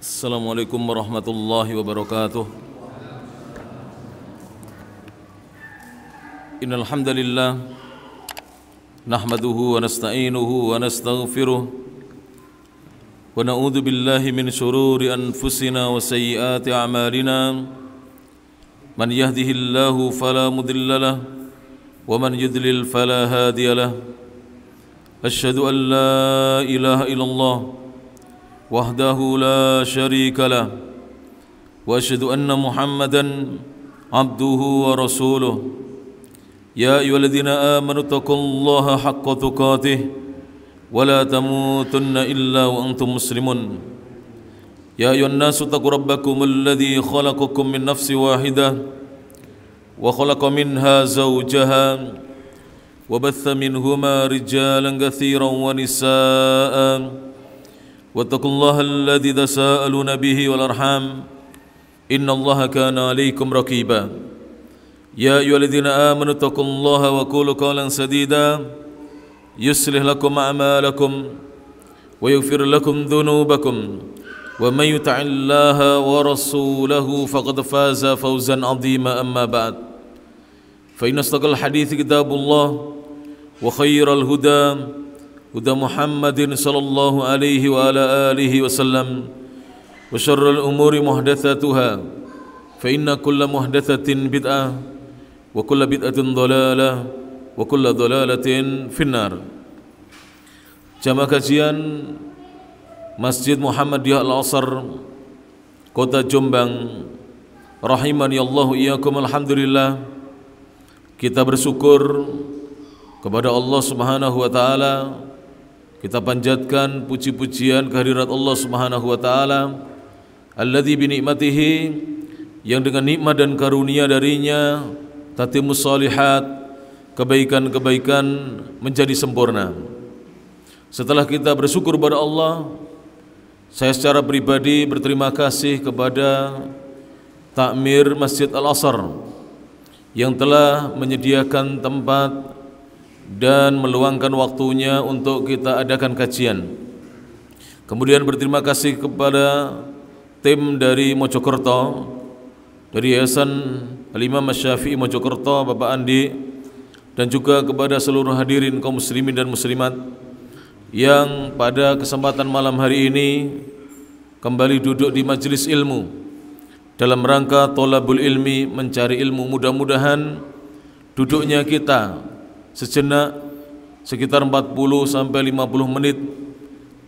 Assalamualaikum warahmatullahi wabarakatuh. Innal hamdalillah nahmaduhu wa nasta'inuhu wa nastaghfiruh wa na'udzu billahi min shururi anfusina wa sayyiati a'malina. Man yahdihillahu fala mudilla lahu wa man yudlil fala hadiya lahu. Asyhadu an la ilaha illallah wahdahu la syarika lah wa asyhadu anna Muhammadan abduhu wa rasuluh. Ya ayyuhalladzina amanu taqullaha haqqa tuqatih wa la tamutunna illa wa antum muslimun. Ya ayyuhan nasu taqu rabbakumul ladzi khalaqakum min nafsin wahidah wa khalaqa minha zawjaha wa batha minhuma rijalan katsiran wa nisaa'an واتقوا الله الذي تساءلون به والأرحام إن الله كان عليكم رقيبا يا أيها الذين آمنوا اتقوا الله وقولوا قولا سديدا يصلح لكم أعمالكم ويغفر لكم ذنوبكم ومن يطع الله ورسوله فقد فاز فوزا عظيما أما بعد فإن أصدق الحديث كتاب الله وخير الهدى هدى محمد صلى الله عليه وعلى آله وسلم وشر الأمور محدثاتها فإن كل محدثة بدعة وكل بدعة ضلالة وكل ضلالة في النار. Jamaah kajian Masjid Muhammadiyah Al-Asr Kota Jombang, rahimani Allahu iyyakum. Alhamdulillah, kita bersyukur kepada Allah Subhanahu wa taala. Kita panjatkan puji-pujian kehadirat Allah Subhanahu wa taala alladzi bi ni'matihi, yang dengan nikmat dan karunia darinya tatimmus shalihat, kebaikan-kebaikan menjadi sempurna. Setelah kita bersyukur kepada Allah, saya secara pribadi berterima kasih kepada Takmir Masjid Al-Asr yang telah menyediakan tempat dan meluangkan waktunya untuk kita adakan kajian. Kemudian berterima kasih kepada tim dari Mojokerto, dari Yayasan Al-Imam Asy-Syafi'i Mojokerto, Bapak Andi, dan juga kepada seluruh hadirin kaum muslimin dan muslimat yang pada kesempatan malam hari ini kembali duduk di majelis ilmu dalam rangka thalabul ilmi, mencari ilmu. Mudah-mudahan duduknya kita sejenak sekitar 40 sampai 50 menit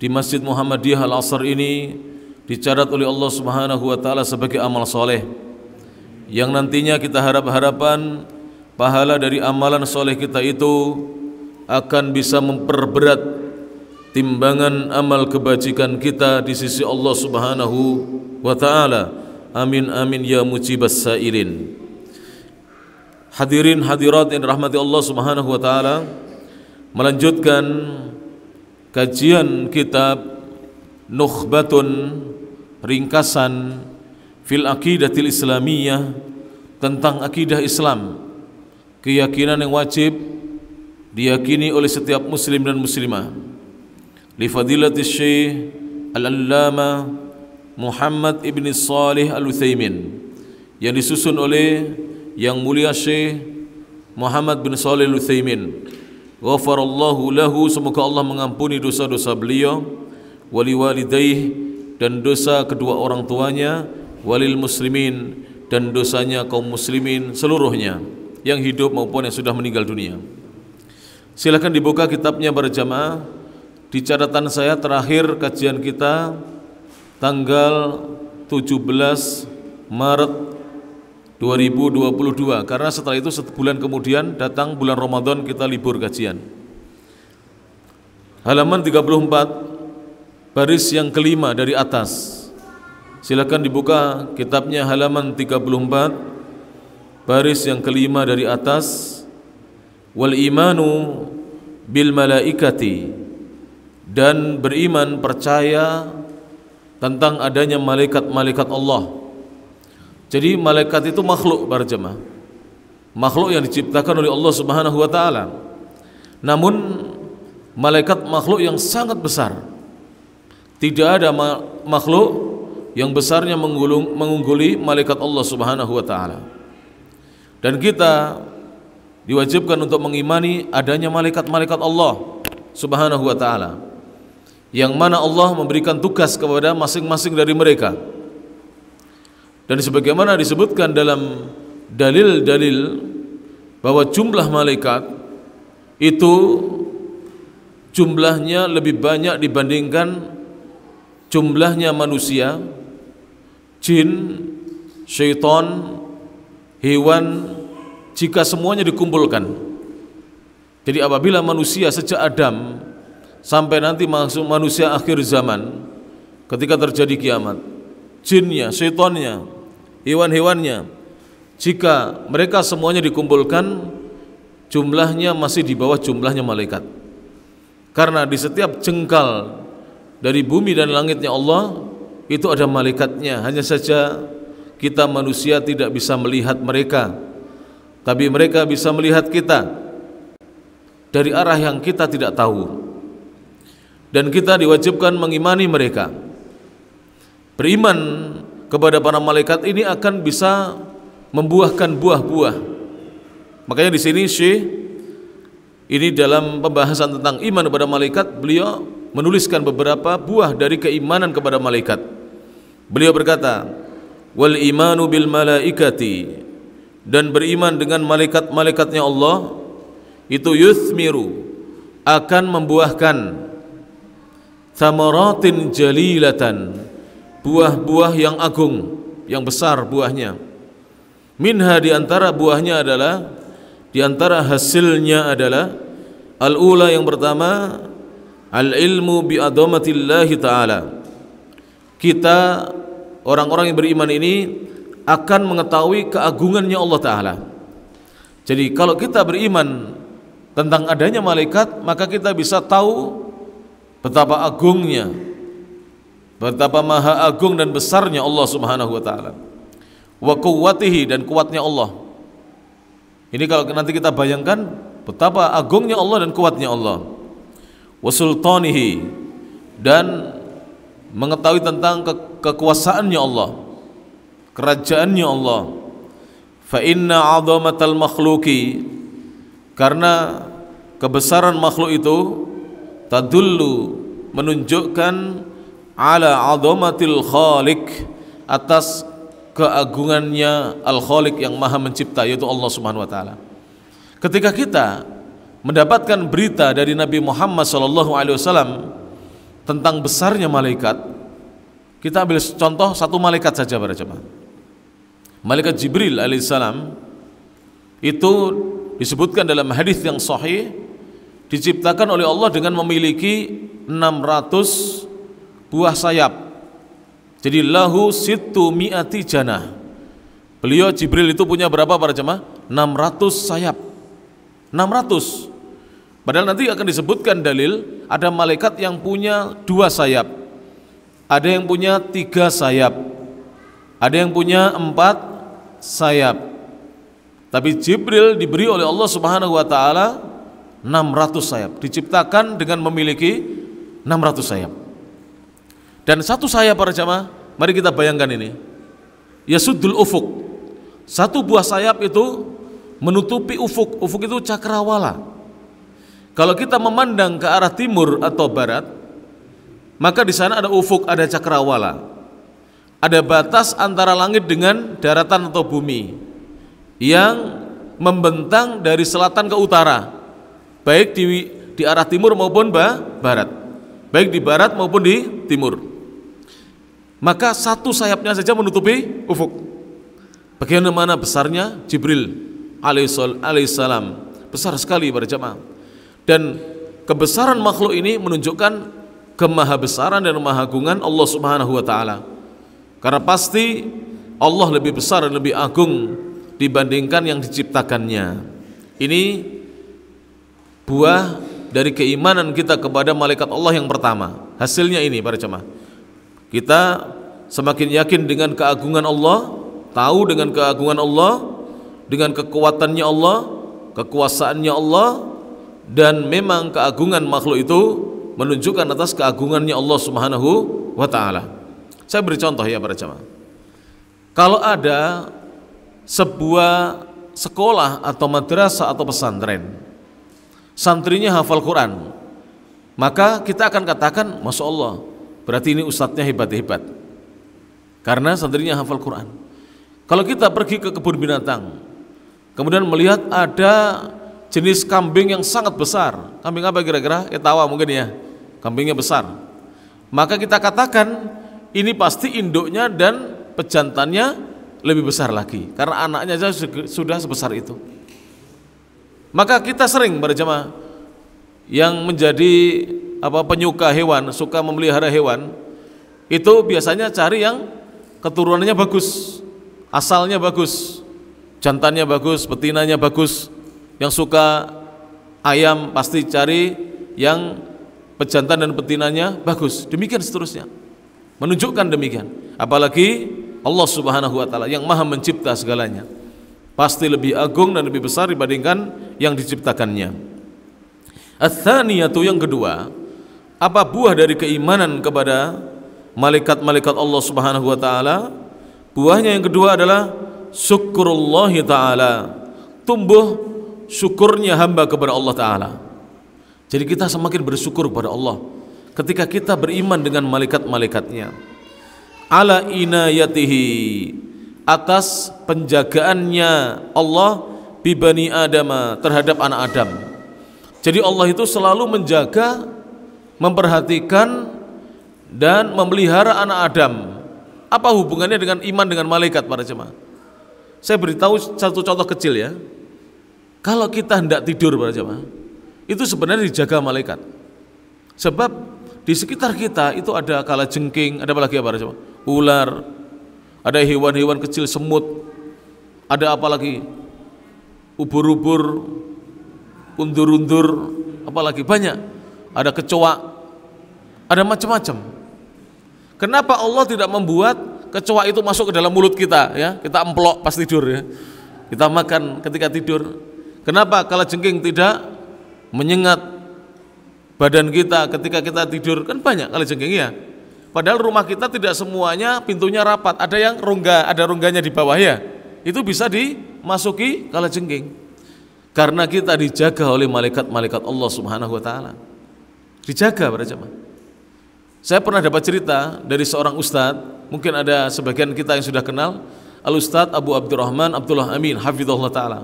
di Masjid Muhammadiyah Al-Asr ini dicatat oleh Allah Subhanahu wa taala sebagai amal soleh yang nantinya kita harap-harapan pahala dari amalan soleh kita itu akan bisa memperberat timbangan amal kebajikan kita di sisi Allah Subhanahu wa taala. Amin amin ya mujibas sailin. Hadirin hadirat yang dirahmati Allah Subhanahu wa taala, melanjutkan kajian kitab Nukhbatun, ringkasan fil aqidatil islamiyah, tentang akidah Islam, keyakinan yang wajib diyakini oleh setiap muslim dan muslimah. Li fadilatis Syekh Al-Allamah Muhammad ibn Shalih Al-Utsaimin, yang disusun oleh Yang Mulia Syekh Muhammad bin Shalih Al-Utsaimin, ghafarallahu lahu, semoga Allah mengampuni dosa-dosa beliau, wali walidaih, dan dosa kedua orang tuanya, walil muslimin, dan dosanya kaum muslimin seluruhnya yang hidup maupun yang sudah meninggal dunia. Silakan dibuka kitabnya berjamaah. Di catatan saya terakhir kajian kita tanggal 17 Maret 2022, karena setelah itu sebulan kemudian datang bulan Ramadan, kita libur kajian. Halaman 34, baris yang kelima dari atas. Silakan dibuka kitabnya, halaman 34, baris yang kelima dari atas. Wal imanu bil malaikati, dan beriman, percaya tentang adanya malaikat-malaikat Allah. Jadi malaikat itu makhluk para jemaah, makhluk yang diciptakan oleh Allah Subhanahu wa taala. Namun malaikat makhluk yang sangat besar. Tidak ada makhluk yang besarnya mengungguli malaikat Allah Subhanahu wa taala. Dan kita diwajibkan untuk mengimani adanya malaikat-malaikat Allah Subhanahu wa taala, yang mana Allah memberikan tugas kepada masing-masing dari mereka. Dan sebagaimana disebutkan dalam dalil-dalil bahwa jumlah malaikat itu jumlahnya lebih banyak dibandingkan jumlahnya manusia, jin, syaitan, hewan, jika semuanya dikumpulkan. Jadi apabila manusia sejak Adam sampai nanti masuk manusia akhir zaman, ketika terjadi kiamat, jinnya, syaitannya, hewan-hewannya, jika mereka semuanya dikumpulkan, jumlahnya masih di bawah jumlahnya malaikat. Karena di setiap jengkal dari bumi dan langitnya Allah itu ada malaikatnya. Hanya saja kita manusia tidak bisa melihat mereka, tapi mereka bisa melihat kita dari arah yang kita tidak tahu. Dan kita diwajibkan mengimani mereka. Beriman kepada para malaikat ini akan bisa membuahkan buah-buah. Makanya di sini Syekh ini dalam pembahasan tentang iman kepada malaikat, beliau menuliskan beberapa buah dari keimanan kepada malaikat. Beliau berkata, wal imanu bil malaikati, dan beriman dengan malaikat-malaikatnya Allah itu yuthmiru, akan membuahkan thamaratin jalilatan, buah-buah yang agung, yang besar buahnya. Minha, di antara buahnya adalah, di antara hasilnya adalah al-ula, yang pertama, al-ilmu bi adhamatillahi ta'ala. Kita orang-orang yang beriman ini akan mengetahui keagungannya Allah Ta'ala. Jadi kalau kita beriman tentang adanya malaikat, maka kita bisa tahu betapa agungnya, betapa maha agung dan besarnya Allah Subhanahu wa Ta'ala, wa quwwatihi, dan kuatnya Allah. Ini kalau nanti kita bayangkan betapa agungnya Allah dan kuatnya Allah. Wa sultanihi, dan mengetahui tentang kekuasaannya Allah, kerajaannya Allah. Fa inna 'azamatal makhluqi, karena kebesaran makhluk itu, tadullu, menunjukkan, ala 'azamatil khaliq, atas keagungannya al-khaliq, yang maha mencipta, yaitu Allah Subhanahu wa taala. Ketika kita mendapatkan berita dari Nabi Muhammad SAW tentang besarnya malaikat, kita ambil contoh satu malaikat saja para jemaah. Malaikat Jibril alaihissalam itu disebutkan dalam hadis yang sahih, diciptakan oleh Allah dengan memiliki 600 buah sayap. Jadi lahu sittu mi'ati janah. Beliau Jibril itu punya berapa para jemaah? 600 sayap. 600. Padahal nanti akan disebutkan dalil, ada malaikat yang punya 2 sayap, ada yang punya 3 sayap, ada yang punya 4 sayap. Tapi Jibril diberi oleh Allah Subhanahu wa taala 600 sayap, diciptakan dengan memiliki 600 sayap. Dan satu sayap para jamaah, mari kita bayangkan ini, yasuddul ufuk, satu buah sayap itu menutupi ufuk. Ufuk itu cakrawala. Kalau kita memandang ke arah timur atau barat, maka di sana ada ufuk, ada cakrawala, ada batas antara langit dengan daratan atau bumi yang membentang dari selatan ke utara, baik di arah timur maupun barat, baik di barat maupun di timur. Maka satu sayapnya saja menutupi ufuk. Bagaimana besarnya Jibril alaihissalam, besar sekali para jemaah. Dan kebesaran makhluk ini menunjukkan kemahabesaran dan kemahagungan Allah Subhanahu wa taala. Karena pasti Allah lebih besar dan lebih agung dibandingkan yang diciptakannya. Ini buah dari keimanan kita kepada malaikat Allah yang pertama. Hasilnya ini para jemaah, kita semakin yakin dengan keagungan Allah, tahu dengan keagungan Allah, dengan kekuatannya Allah, kekuasaannya Allah, dan memang keagungan makhluk itu menunjukkan atas keagungannya Allah Subhanahu wa taala. Saya beri contoh ya para jamaah. Kalau ada sebuah sekolah atau madrasah atau pesantren, santrinya hafal Quran, maka kita akan katakan, Masya Allah, berarti ini ustadznya hebat-hebat, karena santrinya hafal Quran. Kalau kita pergi ke kebun binatang, kemudian melihat ada jenis kambing yang sangat besar, kambing apa kira-kira? Etawa mungkin ya, kambingnya besar, maka kita katakan ini pasti induknya dan pejantannya lebih besar lagi, karena anaknya sudah sebesar itu. Maka kita sering para jemaah yang menjadi penyuka hewan, suka memelihara hewan, itu biasanya cari yang keturunannya bagus, asalnya bagus, jantannya bagus, betinanya bagus. Yang suka ayam pasti cari yang pejantan dan betinanya bagus. Demikian seterusnya, menunjukkan demikian. Apalagi Allah Subhanahu wa Ta'ala yang Maha Mencipta segalanya, pasti lebih agung dan lebih besar dibandingkan yang diciptakannya. Ats-tsaniyatu, yang kedua, apa buah dari keimanan kepada malaikat-malaikat Allah Subhanahu wa Ta'ala? Buahnya yang kedua adalah syukurullahi ta'ala, tumbuh syukurnya hamba kepada Allah Ta'ala. Jadi kita semakin bersyukur kepada Allah ketika kita beriman dengan malaikat-malaikatnya. Ala inayatihi, atas penjagaannya Allah bi bani Adam, terhadap anak Adam. Jadi Allah itu selalu menjaga, memperhatikan dan memelihara anak Adam. Apa hubungannya dengan iman dengan malaikat para jemaah? Saya beritahu satu contoh kecil ya. Kalau kita hendak tidur para jemaah, itu sebenarnya dijaga malaikat. Sebab di sekitar kita itu ada kalajengking, ada apa lagi ya para jemaah? Ular, ada hewan-hewan kecil, semut, ada apa lagi? Ubur-ubur, undur-undur, apalagi banyak. Ada kecoa, ada macam-macam. Kenapa Allah tidak membuat kecoa itu masuk ke dalam mulut kita ya? Kita emplok pas tidur ya. Kita makan ketika tidur. Kenapa kalajengking tidak menyengat badan kita ketika kita tidur? Kan banyak kalajengking ya. Padahal rumah kita tidak semuanya pintunya rapat, ada yang rongga, ada rongganya di bawah ya. Itu bisa dimasuki kalajengking. Karena kita dijaga oleh malaikat-malaikat Allah Subhanahu wa Ta'ala. Dijaga para jemaah. Saya pernah dapat cerita dari seorang ustadz, mungkin ada sebagian kita yang sudah kenal, Al-Ustadz Abu Abdurrahman Abdullah Amin hafizahullah ta'ala.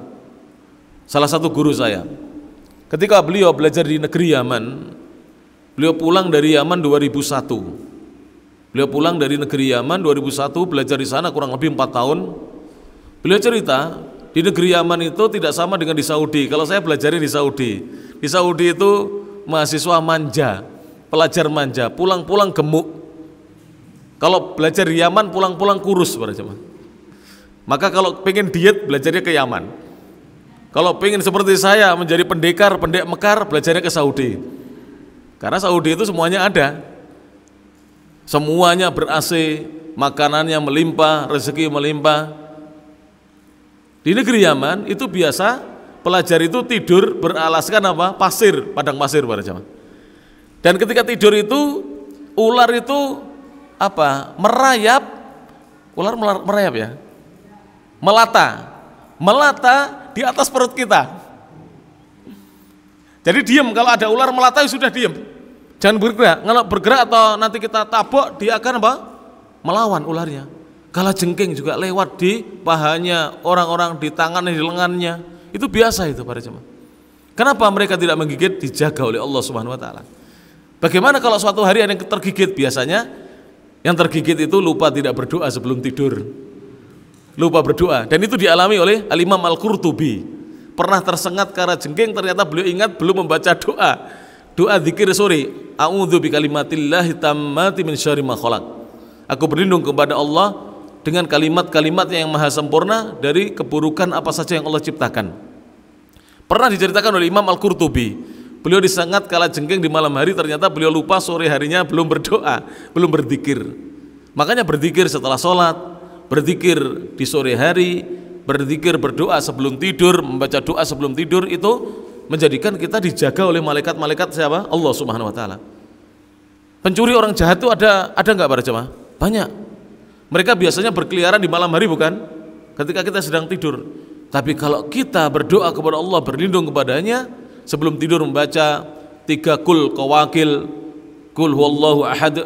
Salah satu guru saya. Ketika beliau belajar di negeri Yaman, beliau pulang dari Yaman 2001. Beliau pulang dari negeri Yaman 2001, belajar di sana kurang lebih 4 tahun. Beliau cerita, di negeri Yaman itu tidak sama dengan di Saudi. Kalau saya belajarnya di Saudi. Di Saudi itu mahasiswa manja, pelajar manja, pulang-pulang gemuk. Kalau belajar di Yaman pulang-pulang kurus para jemaah. Maka kalau pengen diet belajarnya ke Yaman. Kalau pengen seperti saya menjadi pendekar, pendek mekar, belajarnya ke Saudi. Karena Saudi itu semuanya ada. Semuanya ber-AC, makanannya melimpah, rezeki melimpah. Di negeri Yaman itu biasa pelajar itu tidur beralaskan apa? Pasir, padang pasir para jemaah. Dan ketika tidur itu ular itu apa? Merayap. Ular merayap ya. Melata di atas perut kita. Jadi diam, kalau ada ular melata sudah diam. Jangan bergerak. Kalau bergerak atau nanti kita tabok, dia akan apa? Melawan ularnya. Kalajengking juga lewat di pahanya orang-orang, di tangannya, di lengannya. Itu biasa itu para jemaah. Kenapa mereka tidak menggigit? Dijaga oleh Allah Subhanahu wa Ta'ala. Bagaimana kalau suatu hari ada yang tergigit? Biasanya yang tergigit itu lupa tidak berdoa sebelum tidur. Lupa berdoa. Dan itu dialami oleh Al-Imam Al-Qurtubi. Pernah tersengat kalajengking, ternyata beliau ingat belum membaca doa. Doa zikir sore, a'udzu bikalimatillahi tammati min syarri ma khalaq. Aku berlindung kepada Allah dengan kalimat-kalimat yang maha sempurna dari keburukan apa saja yang Allah ciptakan. Pernah diceritakan oleh Imam Al-Qurtubi, beliau disengat kalajengking di malam hari, ternyata beliau lupa sore harinya belum berdoa, belum berzikir. Makanya berzikir setelah sholat, berzikir di sore hari, berzikir berdoa sebelum tidur, membaca doa sebelum tidur, itu menjadikan kita dijaga oleh malaikat-malaikat siapa? Allah Subhanahu wa Ta'ala. Pencuri orang jahat itu ada enggak para jemaah? Banyak. Mereka biasanya berkeliaran di malam hari, bukan? Ketika kita sedang tidur. Tapi kalau kita berdoa kepada Allah, berlindung kepadanya, sebelum tidur membaca 3 kul qawakil, kul huwallahu ahad,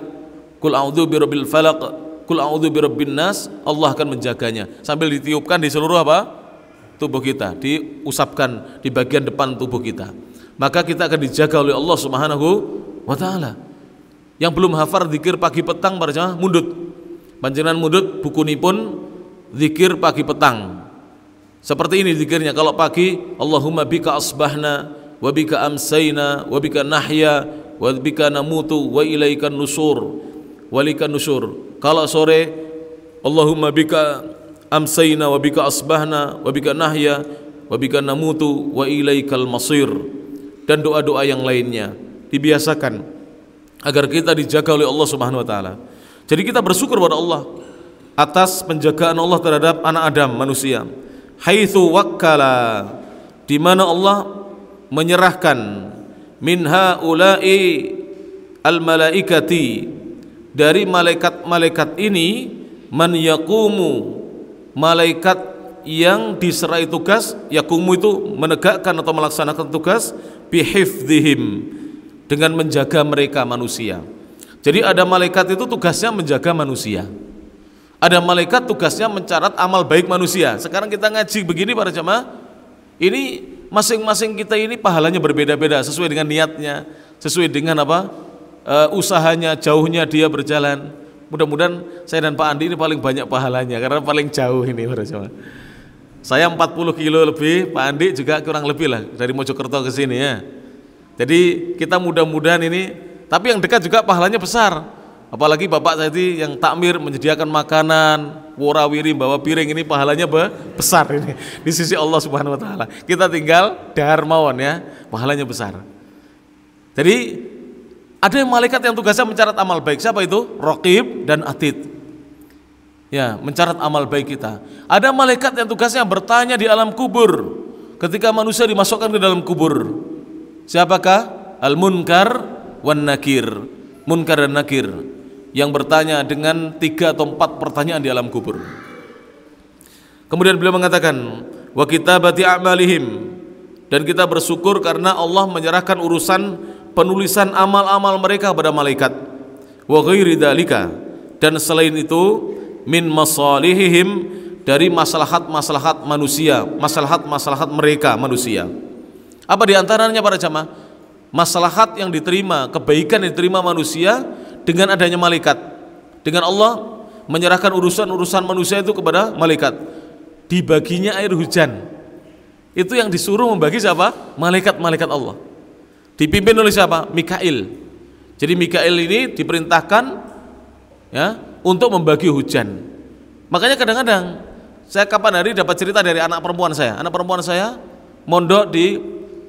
kul a'udzu birabbil falaq, kul a'udzu birabbin nas, Allah akan menjaganya. Sambil ditiupkan di seluruh apa? Tubuh kita, diusapkan di bagian depan tubuh kita. Maka kita akan dijaga oleh Allah Subhanahu wa taala. Yang belum hafal zikir pagi petang para jamaah mundut. Panjenengan mundut bukunipun zikir pagi petang. Seperti ini zikirnya. Kalau pagi, Allahumma bika asbahna wa bika amsayna wa bika nahya wa bika namutu wa ilaikan nusur walikan nusur. Kalau sore, Allahumma bika amsayna wa bika asbahna wa bika nahya wa bika namutu wa ilaikal masir. Dan doa-doa yang lainnya dibiasakan agar kita dijaga oleh Allah Subhanahu wa taala. Jadi kita bersyukur kepada Allah atas penjagaan Allah terhadap anak Adam, manusia. Haitsu wakkala, di mana Allah menyerahkan min haula'i al malaikati, dari malaikat-malaikat ini, man yaqumu, malaikat yang diserai tugas, yaqumu itu menegakkan atau melaksanakan tugas, bihifdzihim, dengan menjaga mereka manusia. Jadi ada malaikat itu tugasnya menjaga manusia. Ada malaikat tugasnya mencatat amal baik manusia. Sekarang kita ngaji begini para jemaah, ini masing-masing kita ini pahalanya berbeda-beda sesuai dengan niatnya, sesuai dengan apa? Usahanya, jauhnya dia berjalan. Mudah-mudahan saya dan Pak Andi ini paling banyak pahalanya karena paling jauh ini para jemaah. Saya 40 kilo lebih, Pak Andi juga kurang lebih lah dari Mojokerto ke sini ya. Jadi kita mudah-mudahan ini, tapi yang dekat juga pahalanya besar. Apalagi bapak tadi yang takmir menyediakan makanan, warawiri bawa piring, ini pahalanya besar ini di sisi Allah Subhanahu wa taala. Kita tinggal darmawan ya, pahalanya besar. Jadi ada yang malaikat yang tugasnya mencatat amal baik. Siapa itu? Raqib dan Atid. Ya, mencatat amal baik kita. Ada malaikat yang tugasnya bertanya di alam kubur ketika manusia dimasukkan ke dalam kubur. Siapakah? Al-Munkar wan Nakir. Munkar dan Nakir yang bertanya dengan 3 atau 4 pertanyaan di alam kubur. Kemudian beliau mengatakan, wa kitabati a'malihim, dan kita bersyukur karena Allah menyerahkan urusan penulisan amal-amal mereka kepada malaikat. Wa ghairi dzalika, dan selain itu, min masalihihim, dari maslahat-maslahat manusia, maslahat-maslahat mereka manusia. Apa diantaranya para jamaah? Maslahat yang diterima, kebaikan yang diterima manusia dengan adanya malaikat. Dengan Allah menyerahkan urusan-urusan manusia itu kepada malaikat. Dibaginya air hujan. Itu yang disuruh membagi siapa? Malaikat-malaikat Allah. Dipimpin oleh siapa? Mikail. Jadi Mikail ini diperintahkan ya untuk membagi hujan. Makanya kadang-kadang saya kapan hari dapat cerita dari anak perempuan saya. Anak perempuan saya mondok di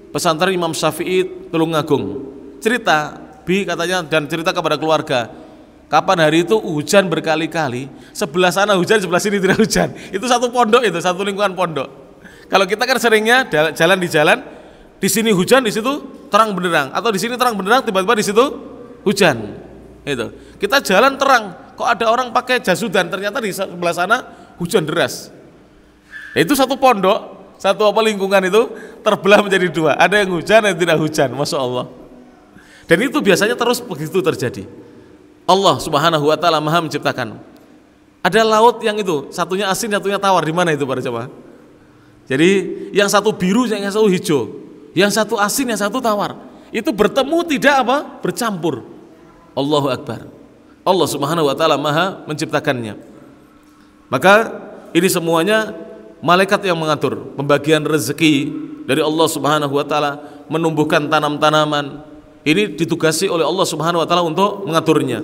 pesantren Imam Syafi'i Tulungagung. Cerita, Bi katanya, dan cerita kepada keluarga. Kapan hari itu hujan berkali-kali, sebelah sana hujan, sebelah sini tidak hujan. Itu satu pondok, itu satu lingkungan pondok. Kalau kita kan seringnya jalan di jalan, di sini hujan, di situ terang benderang, atau di sini terang benderang, tiba-tiba di situ hujan. Itu. Kita jalan terang, kok ada orang pakai jas hujan, ternyata di sebelah sana hujan deras. Itu satu pondok. Satu lingkungan itu terbelah menjadi 2. Ada yang hujan, ada yang tidak hujan. Masya Allah. Dan itu biasanya terus begitu terjadi. Allah Subhanahu wa taala Maha menciptakan. Ada laut yang itu, satunya asin, satunya tawar. Di mana itu para jemaah? Jadi yang satu biru, yang satu hijau. Yang satu asin, yang satu tawar. Itu bertemu tidak apa? Bercampur. Allahu Akbar. Allah Subhanahu wa taala Maha menciptakannya. Maka ini semuanya malaikat yang mengatur pembagian rezeki dari Allah Subhanahu wa taala, menumbuhkan tanam-tanaman. Ini ditugasi oleh Allah Subhanahu wa taala untuk mengaturnya.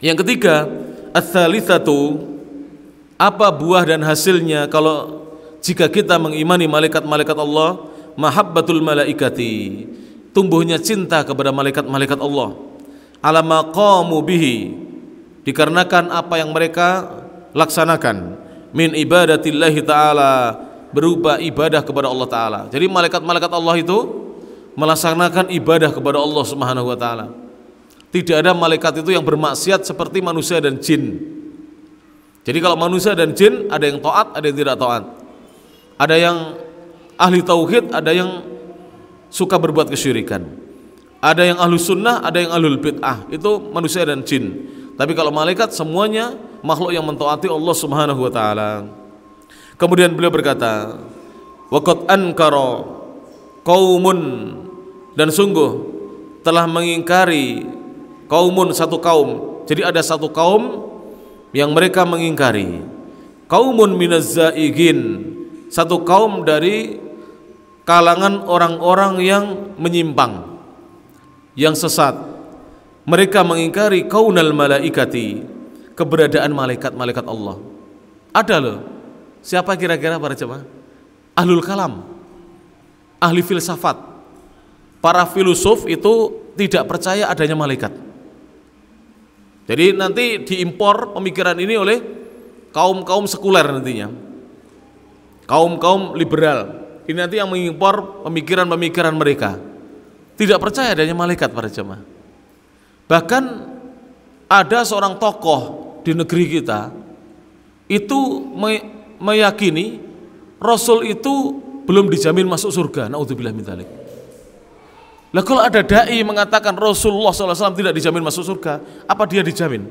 Yang ketiga, ats-tsalitsatu, apa buah dan hasilnya kalau jika kita mengimani malaikat-malaikat Allah? Mahabbatul malaikati, tumbuhnya cinta kepada malaikat-malaikat Allah. Ala maqamu bihi, dikarenakan apa yang mereka laksanakan. Min ibadatillahi ta'ala, berupa ibadah kepada Allah Ta'ala. Jadi malaikat-malaikat Allah itu melaksanakan ibadah kepada Allah Subhanahu wa ta'ala. Tidak ada malaikat itu yang bermaksiat seperti manusia dan jin. Jadi kalau manusia dan jin ada yang taat, ada yang tidak taat. Ada yang ahli tauhid, ada yang suka berbuat kesyirikan. Ada yang ahlu sunnah, ada yang ahlul bid'ah. Itu manusia dan jin. Tapi kalau malaikat semuanya makhluk yang mentaati Allah Subhanahu wa taala. Kemudian beliau berkata, waqad ankara qaumun, dan sungguh telah mengingkari qaumun, satu kaum. Jadi ada satu kaum yang mereka mengingkari. Qaumun minaz zaigin, satu kaum dari kalangan orang-orang yang menyimpang, yang sesat. Mereka mengingkari kaunal malaikati, keberadaan malaikat-malaikat Allah. Ada loh. Siapa kira-kira para jemaah? Ahlul kalam, ahli filsafat, para filosof itu tidak percaya adanya malaikat. Jadi nanti diimpor pemikiran ini oleh kaum-kaum sekuler nantinya, kaum-kaum liberal. Ini nanti yang mengimpor pemikiran-pemikiran mereka. Tidak percaya adanya malaikat para jemaah. Bahkan ada seorang tokoh di negeri kita itu meyakini Rasul itu belum dijamin masuk surga. Naudzubillah min dzalik. Lah kalau ada dai mengatakan Rasulullah SAW tidak dijamin masuk surga, apa dia dijamin?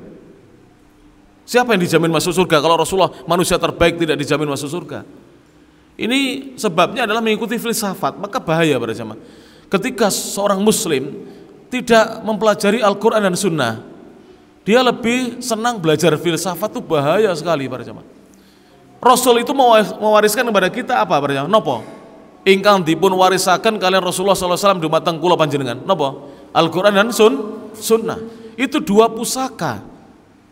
Siapa yang dijamin masuk surga kalau Rasulullah manusia terbaik tidak dijamin masuk surga? Ini sebabnya adalah mengikuti filsafat. Maka bahaya para jemaah ketika seorang muslim tidak mempelajari Al-Quran dan Sunnah, dia lebih senang belajar filsafat. Itu bahaya sekali para jemaah. Rasul itu mewariskan kepada kita apa para jemaah? Nopo? Ingkang dipun warisaken kalian Rasulullah SAW dumateng kula panjenengan. Nopo? Al-Quran dan Sunnah. Itu dua pusaka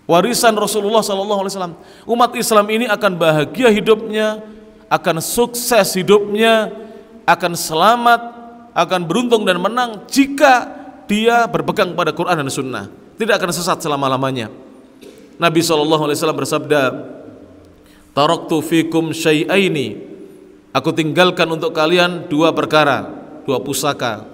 warisan Rasulullah SAW. Umat Islam ini akan bahagia hidupnya, akan sukses hidupnya, akan selamat, akan beruntung dan menang jika dia berpegang pada Quran dan Sunnah. Tidak akan sesat selama-lamanya. Nabi SAW bersabda, taraktu fikum syai'aini, aku tinggalkan untuk kalian dua perkara, dua pusaka.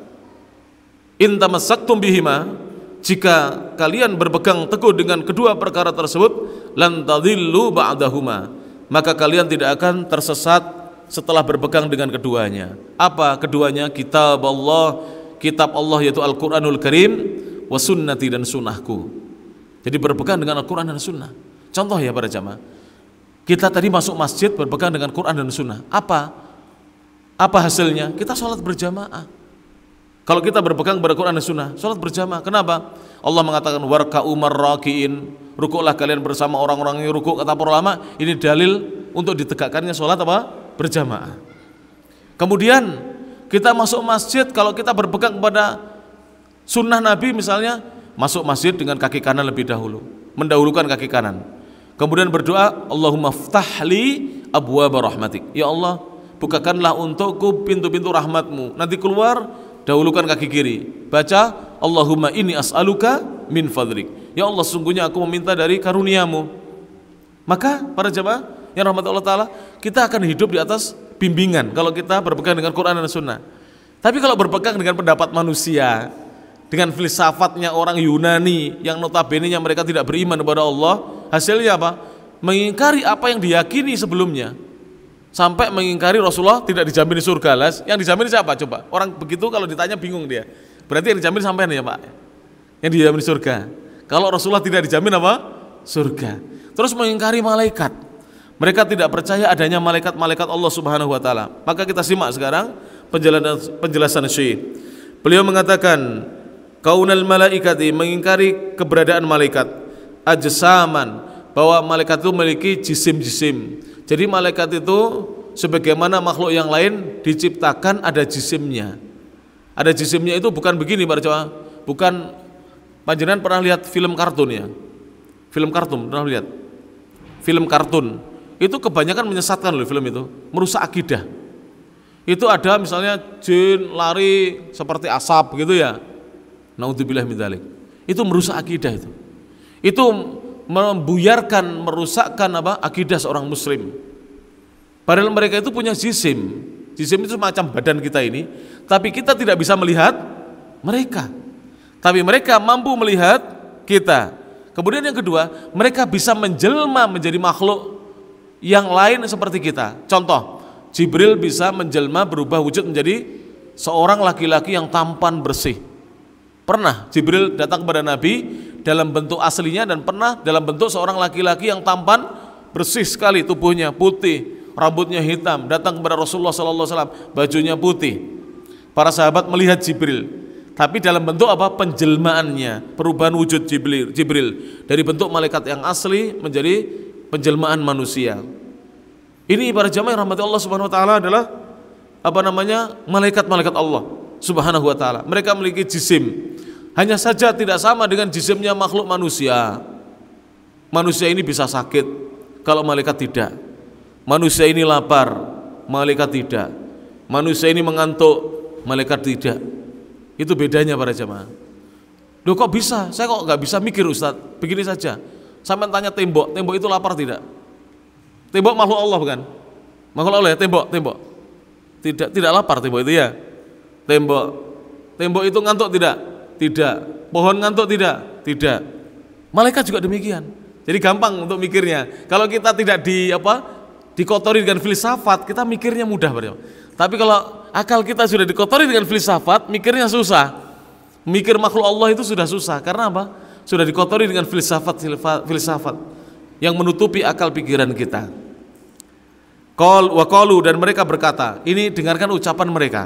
In tamassaktum bihima, jika kalian berpegang teguh dengan kedua perkara tersebut, lan tadillu ba'dahuma, maka kalian tidak akan tersesat setelah berpegang dengan keduanya. Apa keduanya? Kitab Allah yaitu Al-Quranul Karim, wa sunnati, dan sunnahku. Jadi berpegang dengan Al-Quran dan Sunnah. Contoh ya para jamaah, kita tadi masuk masjid berpegang dengan Quran dan Sunnah. Apa hasilnya? Kita sholat berjamaah. Kalau kita berpegang pada Quran dan Sunnah, sholat berjamaah. Kenapa? Allah mengatakan warka'u marrakiin, rukuklah kalian bersama orang-orang yang rukuk. Kata para ulama, ini dalil untuk ditegakkannya sholat apa? Berjamaah. Kemudian kita masuk masjid, kalau kita berpegang kepada sunnah Nabi misalnya, masuk masjid dengan kaki kanan lebih dahulu, mendahulukan kaki kanan. Kemudian berdoa, Allahumma ftahli abwaaba rahmatik, ya Allah bukakanlah untukku pintu-pintu rahmatmu. Nanti keluar, dahulukan kaki kiri, baca Allahumma inni as'aluka min fadlik, ya Allah sungguhnya aku meminta dari karuniamu. Maka para jemaah yang rahmat Allah Ta'ala, kita akan hidup di atas bimbingan kalau kita berpegang dengan Quran dan Sunnah. Tapi kalau berpegang dengan pendapat manusia, dengan filsafatnya orang Yunani yang notabene-nya mereka tidak beriman kepada Allah, hasilnya apa? Mengingkari apa yang diyakini sebelumnya, sampai mengingkari Rasulullah tidak dijamin surga. Yang dijamin siapa coba? Orang begitu kalau ditanya bingung dia. Berarti yang dijamin sampean ya Pak? Yang dijamin surga. Kalau Rasulullah tidak dijamin apa? Surga. Terus mengingkari malaikat. Mereka tidak percaya adanya malaikat-malaikat Allah Subhanahu wa taala. Maka kita simak sekarang penjelasan Syekh. Beliau mengatakan, kaunal malaikati, mengingkari keberadaan malaikat, ajsaman, bahwa malaikat itu memiliki jisim-jisim. Jadi malaikat itu sebagaimana makhluk yang lain diciptakan ada jisimnya. Ada jisimnya itu bukan begini para jemaah. Bukan, panjenengan pernah lihat film kartun ya? Film kartun pernah lihat? Film kartun itu kebanyakan menyesatkan loh, film itu merusak akidah. Itu ada misalnya jin lari seperti asap gitu ya. Naudzubillah min dzalik. Itu merusak akidah itu. Itu membuyarkan, merusakkan apa? Akidah seorang muslim. Padahal mereka itu punya jisim. Jisim itu semacam badan kita ini, tapi kita tidak bisa melihat mereka. tapi mereka mampu melihat kita. Kemudian yang kedua, mereka bisa menjelma menjadi makhluk yang lain seperti kita. Contoh, Jibril bisa menjelma berubah wujud menjadi seorang laki-laki yang tampan bersih. Pernah Jibril datang kepada Nabi dalam bentuk aslinya, dan pernah dalam bentuk seorang laki-laki yang tampan bersih sekali, tubuhnya putih, rambutnya hitam, datang kepada Rasulullah SAW, bajunya putih. Para sahabat melihat Jibril, tapi dalam bentuk apa? Penjelmaannya, perubahan wujud Jibril dari bentuk malaikat yang asli menjadi penjelmaan manusia. Ini para jamaah yang rahmati Allah Subhanahu wa taala adalah malaikat-malaikat Allah Subhanahu wa taala. Mereka memiliki jisim, hanya saja tidak sama dengan jisimnya makhluk manusia. Manusia ini bisa sakit, kalau malaikat tidak. Manusia ini lapar, malaikat tidak. Manusia ini mengantuk, malaikat tidak. Itu bedanya para jamaah. Loh kok bisa? Saya kok nggak bisa mikir Ustadz. Begini saja, sampai tanya tembok, tembok itu lapar tidak? Tembok makhluk Allah bukan? Makhluk Allah ya, tembok. Tidak lapar tembok itu ya. Tembok itu ngantuk tidak? Tidak. Pohon ngantuk tidak? Tidak. Malaikat juga demikian. Jadi gampang untuk mikirnya. Kalau kita tidak dikotori dengan filsafat, kita mikirnya mudah. Tapi kalau akal kita sudah dikotori dengan filsafat, mikirnya susah. Mikir makhluk Allah itu sudah susah. Karena apa? Sudah dikotori dengan filsafat yang menutupi akal pikiran kita. Qalu, dan mereka berkata, ini dengarkan ucapan mereka.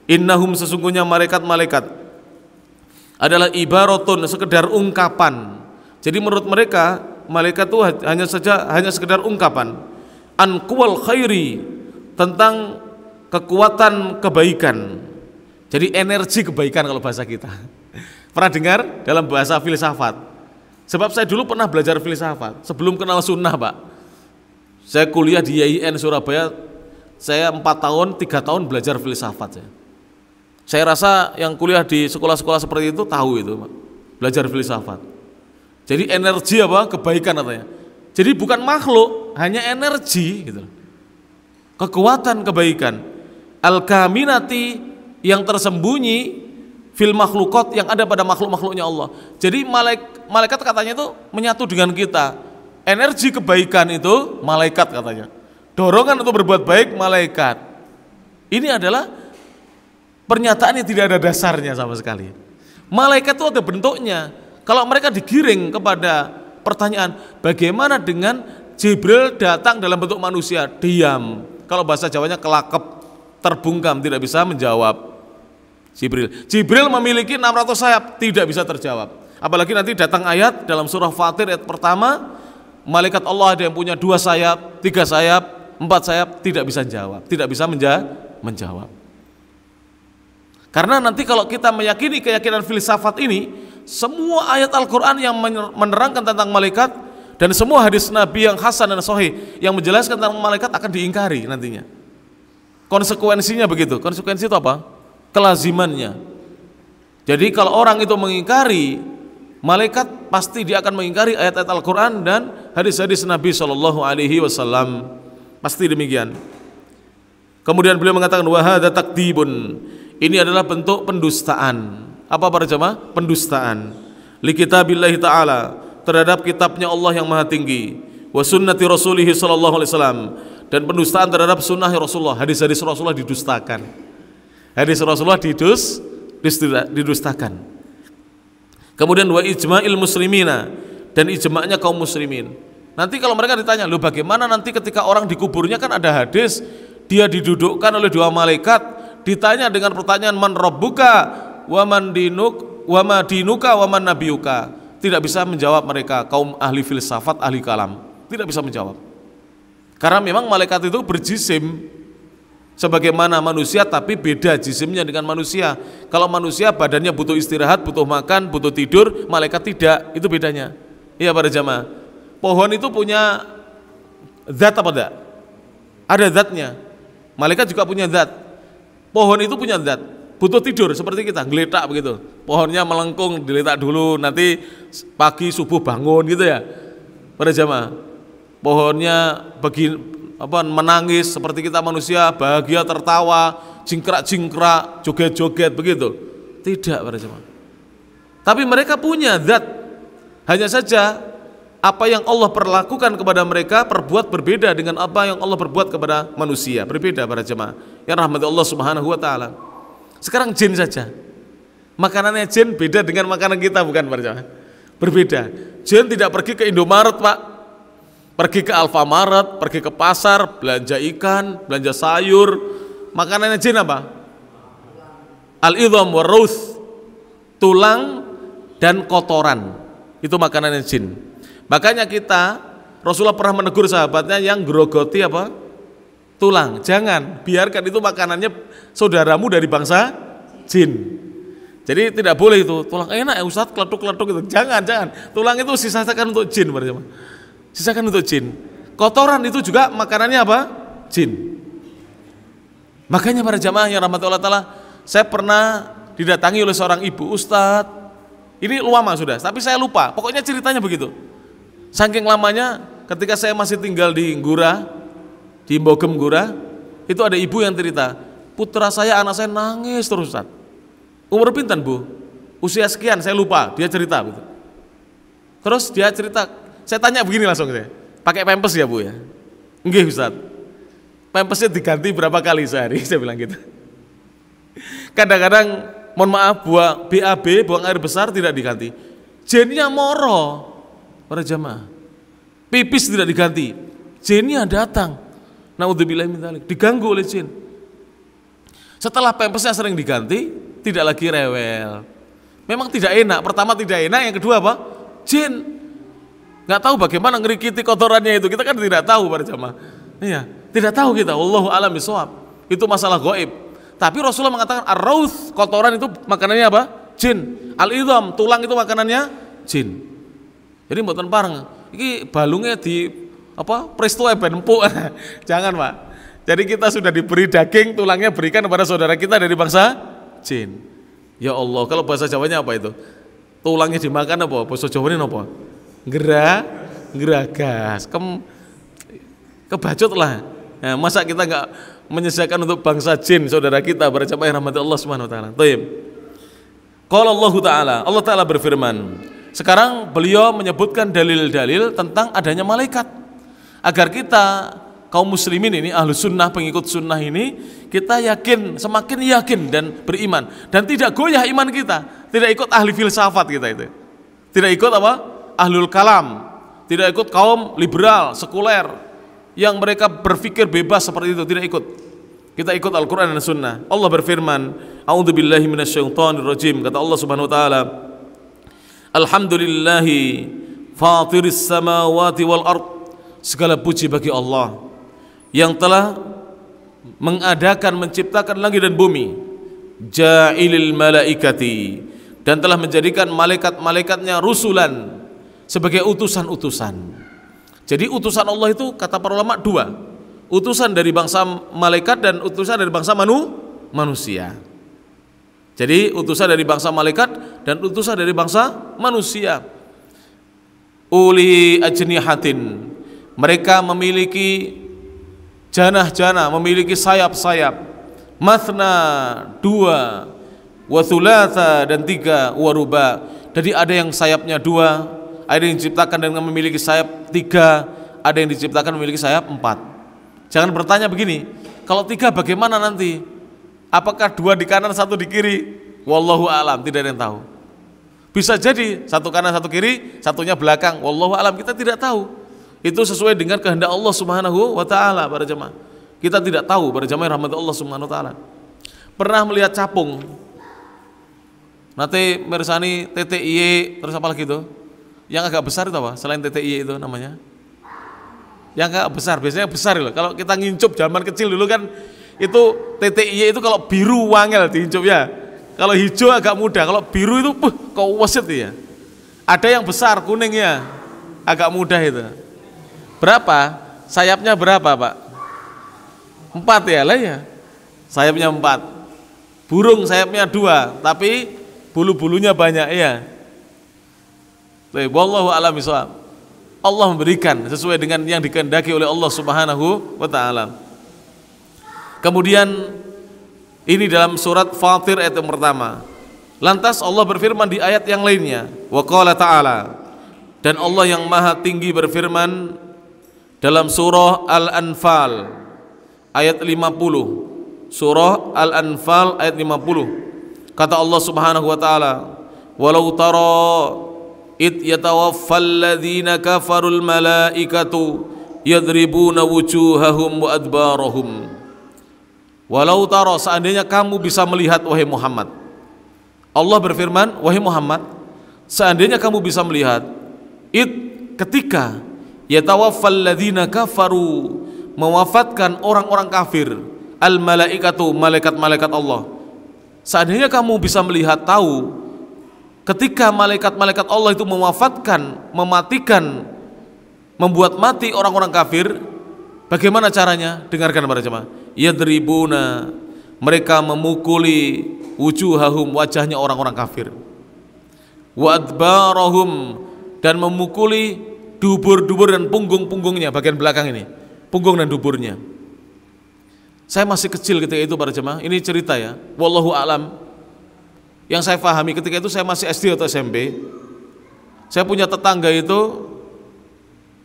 Innahum, sesungguhnya malaikat-malaikat adalah ibaratun, sekedar ungkapan. Jadi menurut mereka malaikat itu hanya sekedar ungkapan. An quwal khairi, tentang kekuatan kebaikan. Jadi energi kebaikan kalau bahasa kita. Pernah dengar dalam bahasa filsafat? Sebab saya dulu pernah belajar filsafat sebelum kenal sunnah, Pak. Saya kuliah di IAIN Surabaya. Saya 4 tahun, 3 tahun belajar filsafat. Saya rasa yang kuliah di sekolah-sekolah seperti itu tahu itu, Pak. Belajar filsafat. Jadi energi kebaikan katanya. Jadi bukan makhluk, hanya energi gitu. Kekuatan kebaikan. Al-kaminati, yang tersembunyi fil makhlukot, yang ada pada makhluk-makhluknya Allah. Jadi malaikat katanya itu menyatu dengan kita. Energi kebaikan itu malaikat katanya. Dorongan untuk berbuat baik malaikat. Ini adalah pernyataan yang tidak ada dasarnya sama sekali. Malaikat itu ada bentuknya. Kalau mereka digiring kepada pertanyaan, bagaimana dengan Jibril datang dalam bentuk manusia? Diam. Kalau bahasa Jawanya kelakep, terbungkam, tidak bisa menjawab. Jibril memiliki 600 sayap, tidak bisa terjawab. Apalagi nanti datang ayat dalam surah Fatir ayat pertama, malaikat Allah ada yang punya 2 sayap, 3 sayap, 4 sayap, tidak bisa jawab, tidak bisa menjawab. Karena nanti kalau kita meyakini keyakinan filsafat ini, semua ayat Al-Quran yang menerangkan tentang malaikat dan semua hadis Nabi yang hasan dan sahih yang menjelaskan tentang malaikat akan diingkari nantinya. Konsekuensinya begitu. Konsekuensi itu apa? Kelazimannya. Jadi kalau orang itu mengingkari malaikat, pasti dia akan mengingkari ayat-ayat Al-Quran dan hadis-hadis Nabi SAW. Pasti demikian. Kemudian beliau mengatakan, wahada takdibun, ini adalah bentuk pendustaan. Apa para jamaah? Pendustaan li kitabillahi ta'ala, terhadap kitabnya Allah yang maha tinggi, wa sunnati rasulihi SAW, dan pendustaan terhadap sunnah Rasulullah. Hadis-hadis Rasulullah didustakan. Hadis Rasulullah didustakan. Kemudian wa ijma'il muslimina, dan ijma'nya kaum muslimin. Nanti kalau mereka ditanya, loh bagaimana nanti ketika orang dikuburnya, kan ada hadis dia didudukkan oleh 2 malaikat, ditanya dengan pertanyaan man rabbuka wa man dinuk wa ma dinuka wa man nabiyuka. Tidak bisa menjawab mereka, kaum ahli filsafat, ahli kalam, tidak bisa menjawab. Karena memang malaikat itu berjisim sebagaimana manusia, tapi beda jisimnya dengan manusia. Kalau manusia badannya butuh istirahat, butuh makan, butuh tidur, malaikat tidak, itu bedanya. Iya para jamaah. Pohon itu punya zat apa enggak? Ada zatnya. Malaikat juga punya zat. Pohon itu punya zat, butuh tidur seperti kita, geletak begitu. Pohonnya melengkung, diletak dulu, nanti pagi subuh bangun gitu ya. Para jamaah. Pohonnya menangis seperti kita manusia, bahagia, tertawa, jingkrak-jingkrak, joget-joget begitu. Tidak para jemaah. Tapi mereka punya zat. Hanya saja apa yang Allah perlakukan kepada mereka perbuat berbeda dengan apa yang Allah perbuat kepada manusia. Berbeda para jemaah yang rahmati Allah Subhanahu wa taala. Sekarang jin saja. Makanannya jin beda dengan makanan kita, bukan para jemaah? Berbeda. Jin tidak pergi ke Indomaret, Pak. Pergi ke Alfamaret, pergi ke pasar, belanja ikan, belanja sayur. Makanannya jin apa? Al-idham warruth, tulang dan kotoran. Itu makanannya jin. Makanya kita, Rasulullah pernah menegur sahabatnya yang grogoti apa? Tulang. Jangan, biarkan itu makanannya saudaramu dari bangsa jin. Jadi tidak boleh itu, tulang enak ya Ustaz, kletuk-kletuk itu. Jangan. Tulang itu sisakan untuk jin, sisakan untuk jin. Kotoran itu juga makanannya apa? Jin. Makanya para jamaah yang rahmati Allah Ta'ala, saya pernah didatangi oleh seorang ibu, Ustadz, ini lama sudah, tapi saya lupa. Pokoknya ceritanya begitu. Saking lamanya, ketika saya masih tinggal di Ngurah, di Mbogem Ngurah, itu ada ibu yang cerita, putra saya, anak saya nangis terus Ustaz. Umur pinten Bu? Usia sekian, saya lupa. Dia cerita gitu. Terus dia cerita, saya tanya begini langsung saya, pakai pampers ya Bu ya? Nggih Ustaz. Pampersnya diganti berapa kali sehari? Saya bilang gitu. Kadang-kadang, mohon maaf, BAB, buang air besar tidak diganti. Jennya moro, para jamaah. Pipis tidak diganti. Jennya datang. Naudzubillah min dzalik, diganggu oleh jin. Setelah pampersnya sering diganti, tidak lagi rewel. Memang tidak enak. Pertama tidak enak, yang kedua apa? Jin. Nggak tahu bagaimana ngerikiti kotorannya itu. Kita kan tidak tahu para jamaah. Iya, tidak tahu kita. Wallahu a'lam bishawab. Itu masalah gaib. Tapi Rasulullah mengatakan ar-rauth, kotoran itu makanannya apa? Jin. Al-idham, tulang itu makanannya jin. Jadi mboten pareng. Iki balungnya di apa? Presto ben empuk. Jangan, Pak. Jadi kita sudah diberi daging, tulangnya berikan kepada saudara kita dari bangsa jin. Ya Allah, kalau bahasa Jawanya apa itu? Tulangnya dimakan apa? Bahasa Jawanya apa? Geragas. Kebacut lah. Nah, masa kita nggak menyediakan untuk bangsa jin saudara kita para jamaah rahmati Allah Subhanahu wa taala. Baik. Qala Allah Ta'ala berfirman. Sekarang beliau menyebutkan dalil-dalil tentang adanya malaikat. Agar kita kaum muslimin ini, ahlu sunnah, pengikut sunnah ini, kita yakin, semakin yakin dan beriman. Dan tidak goyah iman kita. Tidak ikut ahli filsafat kita itu. Tidak ikut apa? Ahlul kalam. Tidak ikut kaum liberal, sekuler, yang mereka berpikir bebas seperti itu, tidak ikut. Kita ikut Al-Quran dan Sunnah. Allah berfirman, A'udzubillahi minasyaitonirrajim. Kata Allah Subhanahu wa taala, Alhamdulillahi fatiris samawati wal ard. Segala puji bagi Allah yang telah mengadakan, menciptakan langit dan bumi. Ja'ilil malaikati, dan telah menjadikan malaikat-malaikatnya rusulan, sebagai utusan-utusan. Jadi utusan Allah itu kata para ulama dua, utusan dari bangsa malaikat dan utusan dari bangsa manusia. Jadi utusan dari bangsa malaikat dan utusan dari bangsa manusia. Uli ajnihatin, mereka memiliki janah-janah, memiliki sayap-sayap. Mathna, dua, wa thulatha, dan tiga, wa ruba. Jadi ada yang sayapnya dua, ada yang diciptakan dengan memiliki sayap tiga, ada yang diciptakan memiliki sayap empat. Jangan bertanya begini, kalau tiga bagaimana nanti? Apakah dua di kanan, satu di kiri? Wallahu a'lam, tidak ada yang tahu. Bisa jadi satu kanan, satu kiri, satunya belakang. Wallahu a'lam, kita tidak tahu. Itu sesuai dengan kehendak Allah Subhanahu wa taala para jemaah. Kita tidak tahu para jemaah rahmat Allah Subhanahu wa taala. Pernah melihat capung? Nanti mersani TTIY terus apa lagi itu? Yang agak besar itu apa? Selain TTI itu namanya? Yang agak besar, biasanya besar loh. Kalau kita ngincup zaman kecil dulu kan, itu TTI itu kalau biru wangel diincup ya. Kalau hijau agak mudah, kalau biru itu kau wasit ya. Ada yang besar kuningnya, agak mudah itu. Berapa? Sayapnya berapa Pak? 4 ya lah ya. Sayapnya 4. Burung sayapnya 2, tapi bulu-bulunya banyak ya. Wallahu a'lam bishawab. Allah memberikan sesuai dengan yang dikehendaki oleh Allah Subhanahu wa taala. Kemudian ini dalam surat Fatir ayat yang pertama. Lantas Allah berfirman di ayat yang lainnya, wa qala ta'ala, dan Allah yang maha tinggi berfirman dalam surah Al-Anfal ayat 50. Surah Al-Anfal ayat 50. Kata Allah Subhanahu wa taala, walau tara id yatawaffal ladzina kafarul malaikatu yadribuna wujuhahum wa adbarahum. Walau tara, seandainya kamu bisa melihat wahai Muhammad. Allah berfirman, wahai Muhammad, seandainya kamu bisa melihat ketika yatawaffal ladzina kafaru, mewafatkan orang-orang kafir, al malaikatu, malaikat-malaikat Allah. Seandainya kamu bisa melihat, tahu ketika malaikat-malaikat Allah itu mewafatkan, mematikan, membuat mati orang-orang kafir, bagaimana caranya? Dengarkan para jemaah. Yadribuna, mereka memukuli wujuhahum, wajahnya orang-orang kafir, wa adbarahum, dan memukuli dubur-dubur dan punggung-punggungnya, bagian belakang ini, punggung dan duburnya. Saya masih kecil ketika itu para jemaah, ini cerita ya, wallahu a'lam. Yang saya pahami ketika itu saya masih SD atau SMP. Saya punya tetangga itu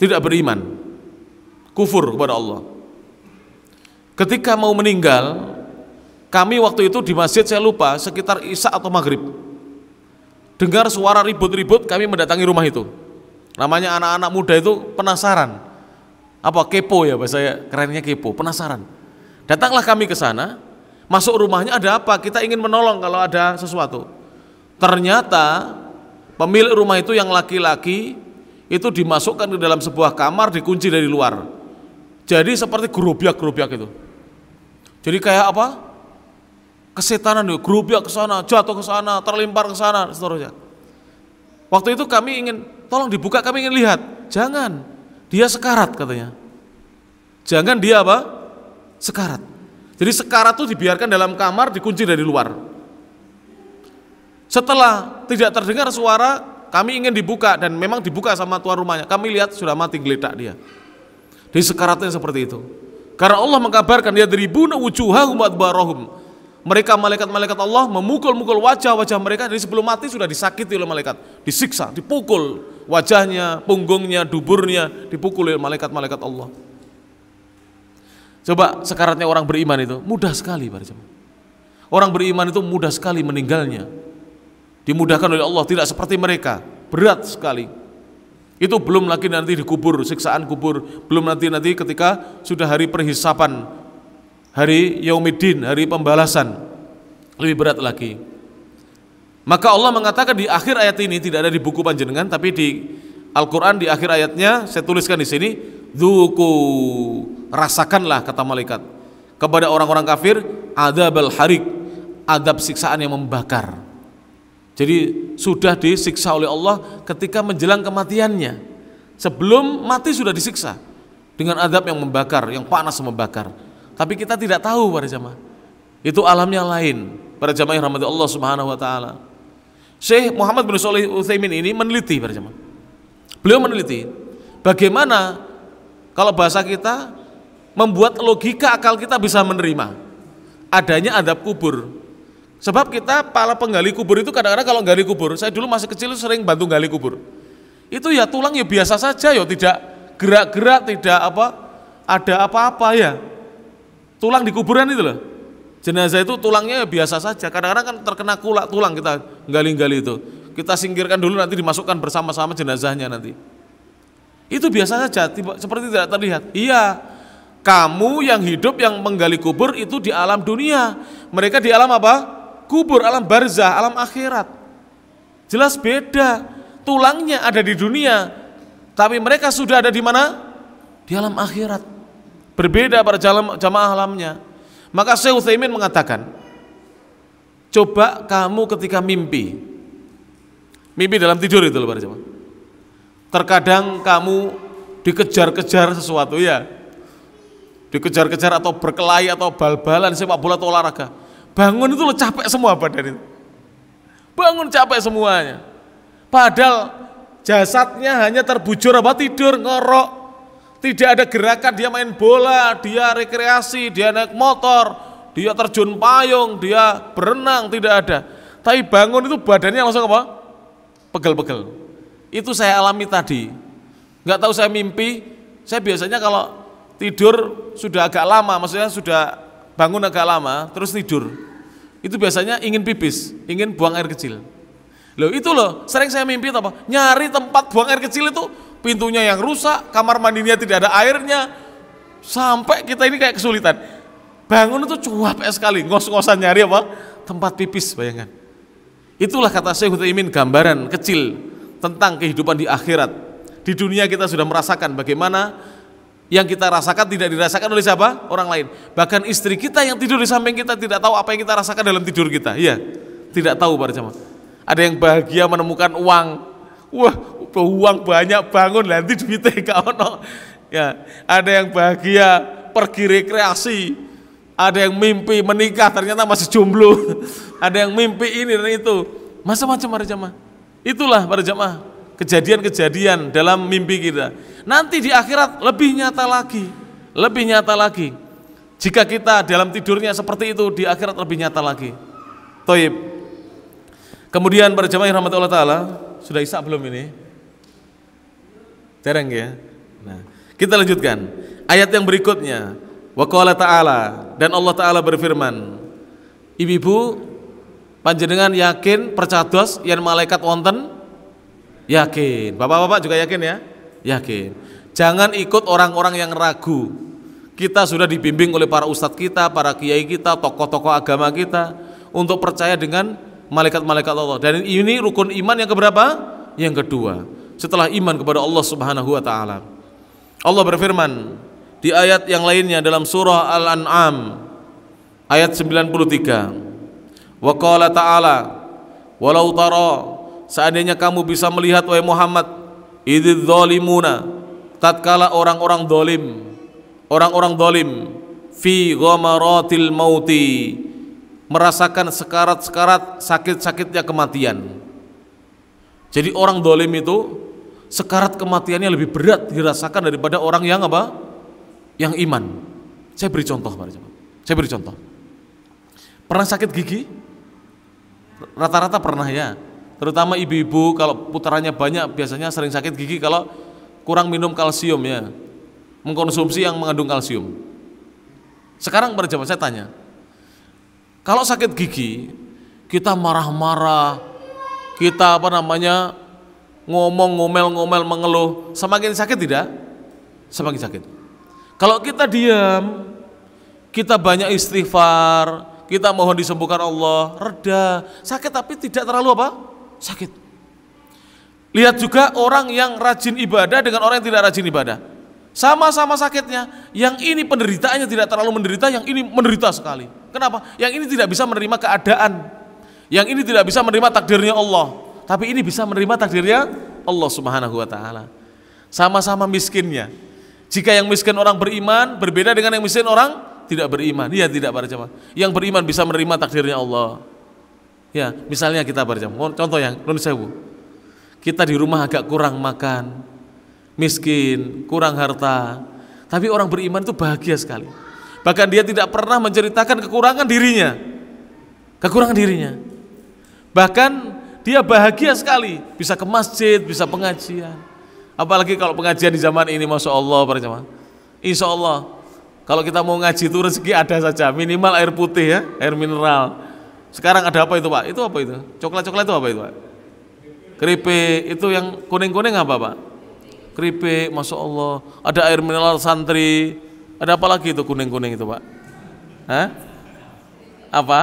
tidak beriman, kufur kepada Allah. Ketika mau meninggal, kami waktu itu di masjid, saya lupa sekitar Isya atau Maghrib, dengar suara ribut-ribut, kami mendatangi rumah itu. Namanya anak-anak muda itu penasaran, apa kepo ya, bahasa kerennya kepo, penasaran. Datanglah kami ke sana, masuk rumahnya, ada apa? Kita ingin menolong kalau ada sesuatu. Ternyata pemilik rumah itu yang laki-laki itu dimasukkan ke dalam sebuah kamar, dikunci dari luar. Jadi seperti gerobak-gerobak itu. Jadi kayak apa? Kesetanan itu, gerobak ke sana, jatuh ke sana, terlempar ke sana, seterusnya. Waktu itu kami ingin, tolong dibuka, kami ingin lihat. Jangan, dia sekarat katanya. Jangan dia apa? Sekarat. Jadi sekarat itu dibiarkan dalam kamar, dikunci dari luar. Setelah tidak terdengar suara, kami ingin dibuka, dan memang dibuka sama tuan rumahnya. Kami lihat sudah mati geletak dia. Jadi sekaratnya seperti itu. Karena Allah mengkabarkan, yadribuna wujuhahum wa adbarahum. Mereka malaikat-malaikat Allah memukul-mukul wajah-wajah mereka, dari sebelum mati sudah disakiti oleh malaikat, disiksa, dipukul wajahnya, punggungnya, duburnya, dipukul oleh malaikat-malaikat Allah. Coba sekaratnya orang beriman itu mudah sekali, para jemaah. Orang beriman itu mudah sekali meninggalnya, dimudahkan oleh Allah, tidak seperti mereka, berat sekali. Itu belum lagi nanti dikubur, siksaan kubur, belum nanti ketika sudah hari perhisapan, hari Yaumiddin, hari pembalasan, lebih berat lagi. Maka Allah mengatakan di akhir ayat ini, tidak ada di buku panjenengan, tapi di Al-Quran di akhir ayatnya saya tuliskan di sini, dzuku, rasakanlah, kata malaikat, kepada orang-orang kafir adzabal harik, adab siksaan yang membakar. Jadi sudah disiksa oleh Allah ketika menjelang kematiannya. Sebelum mati sudah disiksa dengan adab yang membakar, yang panas membakar. Tapi kita tidak tahu para jamaah, itu alamnya lain. Para jamaah yang rahmati Allah Subhanahu wa taala. Syekh Muhammad bin Shalih Al-Utsaimin ini meneliti para jamaah. Beliau meneliti bagaimana kalau bahasa kita membuat logika akal kita bisa menerima adanya adab kubur. Sebab kita para penggali kubur itu kadang-kadang kalau gali kubur, saya dulu masih kecil sering bantu gali kubur. Itu ya tulang ya biasa saja ya, tidak gerak-gerak, tidak ada apa-apa ya. Tulang di kuburan itu loh, jenazah itu tulangnya biasa saja. Kadang-kadang kan terkena tulang, kita gali-gali itu, kita singkirkan dulu, nanti dimasukkan bersama-sama jenazahnya nanti. Itu biasa saja, seperti tidak terlihat. Iya, kamu yang hidup yang menggali kubur itu di alam dunia, mereka di alam apa? Kubur, alam barzah, alam akhirat. Jelas beda. Tulangnya ada di dunia, tapi mereka sudah ada di mana? Di alam akhirat. Berbeda para jamaah alamnya. Maka Syekh Utsaimin mengatakan, coba kamu ketika mimpi dalam tidur itu loh para jamaah. Terkadang kamu dikejar-kejar sesuatu ya, dikejar-kejar atau berkelahi atau bal-balan, sepak bola atau olahraga. Bangun itu lo capek semua badan itu. Bangun capek semuanya. Padahal jasadnya hanya terbujur tidur, ngorok. Tidak ada gerakan, dia main bola, dia rekreasi, dia naik motor, dia terjun payung, dia berenang, tidak ada. Tapi bangun itu badannya langsung apa? Pegel-pegel. Itu saya alami tadi. Nggak tahu saya mimpi. Saya biasanya kalau tidur sudah agak lama, maksudnya sudah bangun agak lama, terus tidur. Itu biasanya ingin pipis, ingin buang air kecil. Loh itu loh, sering saya mimpi apa? Nyari tempat buang air kecil itu pintunya yang rusak, kamar mandinya tidak ada airnya, sampai kita ini kayak kesulitan. Bangun itu capek sekali, ngos-ngosan nyari apa? Tempat pipis, bayangkan. Itulah kata Syekh Utsaimin gambaran kecil tentang kehidupan di akhirat. Di dunia kita sudah merasakan bagaimana yang kita rasakan tidak dirasakan oleh siapa? Orang lain. Bahkan istri kita yang tidur di samping kita tidak tahu apa yang kita rasakan dalam tidur kita. Iya, tidak tahu para jamaah. Ada yang bahagia menemukan uang. Wah, uang banyak, bangun nanti duitnya gak ono. Ya, ada yang bahagia pergi rekreasi. Ada yang mimpi menikah ternyata masih jomblo. Ada yang mimpi ini dan itu. Macam-macam para jamaah. Itulah para jamaah kejadian-kejadian dalam mimpi kita. Nanti di akhirat lebih nyata lagi. Lebih nyata lagi. Jika kita dalam tidurnya seperti itu, di akhirat lebih nyata lagi. Thayyib. Kemudian para jamaah yang rahmati Allah Ta'ala, sudah isya belum ini? Dereng ya? Nah, kita lanjutkan. Ayat yang berikutnya. Wa qala ta'ala, dan Allah Ta'ala berfirman, ibu-ibu panjenengan yakin percados yen malaikat wonten? Yakin. Bapak-bapak juga yakin ya? Yakin. Jangan ikut orang-orang yang ragu. Kita sudah dibimbing oleh para ustadz kita, para kiai kita, tokoh-tokoh agama kita untuk percaya dengan malaikat-malaikat Allah. Dan ini rukun iman yang keberapa? Yang kedua. Setelah iman kepada Allah Subhanahu wa taala. Allah berfirman di ayat yang lainnya dalam surah Al-An'am ayat 93. Wa qala ta'ala, walau tara, seandainya kamu bisa melihat wahai Muhammad, idzal zalimuna, tatkala orang-orang zalim fi ghamaratil mauti, merasakan sekarat-sekarat sakit-sakitnya kematian. Jadi orang zalim itu sekarat kematiannya lebih berat dirasakan daripada orang yang apa? Yang iman. Saya beri contoh, saya beri contoh. Pernah sakit gigi? Rata-rata pernah ya. Terutama ibu-ibu kalau putarannya banyak biasanya sering sakit gigi kalau kurang minum kalsium ya. Mengkonsumsi yang mengandung kalsium. Sekarang pada zaman saya tanya, kalau sakit gigi kita marah-marah, kita ngomong, ngomel-ngomel, mengeluh, semakin sakit tidak? Semakin sakit. Kalau kita diam, kita banyak istighfar, kita mohon disembuhkan Allah, reda, sakit tapi tidak terlalu apa? Sakit. Lihat juga orang yang rajin ibadah dengan orang yang tidak rajin ibadah. Sama-sama sakitnya, yang ini penderitaannya tidak terlalu menderita, yang ini menderita sekali. Kenapa? Yang ini tidak bisa menerima keadaan, yang ini tidak bisa menerima takdirnya Allah, tapi ini bisa menerima takdirnya Allah Subhanahu wa taala. Sama-sama miskinnya. Jika yang miskin orang beriman berbeda dengan yang miskin orang tidak beriman. Iya tidak para jamaah. Yang beriman bisa menerima takdirnya Allah. Ya, misalnya kita para jamaah, contoh yang nun sewu. Kita di rumah agak kurang makan, miskin, kurang harta, tapi orang beriman itu bahagia sekali. Bahkan dia tidak pernah menceritakan kekurangan dirinya. Kekurangan dirinya. Bahkan dia bahagia sekali bisa ke masjid, bisa pengajian. Apalagi kalau pengajian di zaman ini, masya Allah para jamaah. Insya Allah kalau kita mau ngaji itu rezeki ada saja, minimal air putih ya, air mineral. Sekarang ada apa itu Pak? Itu apa itu? Coklat-coklat itu apa itu Pak? Keripik itu yang kuning-kuning apa Pak? Keripik, masya Allah. Ada air mineral santri. Ada apa lagi itu kuning-kuning itu Pak? Hah? Apa?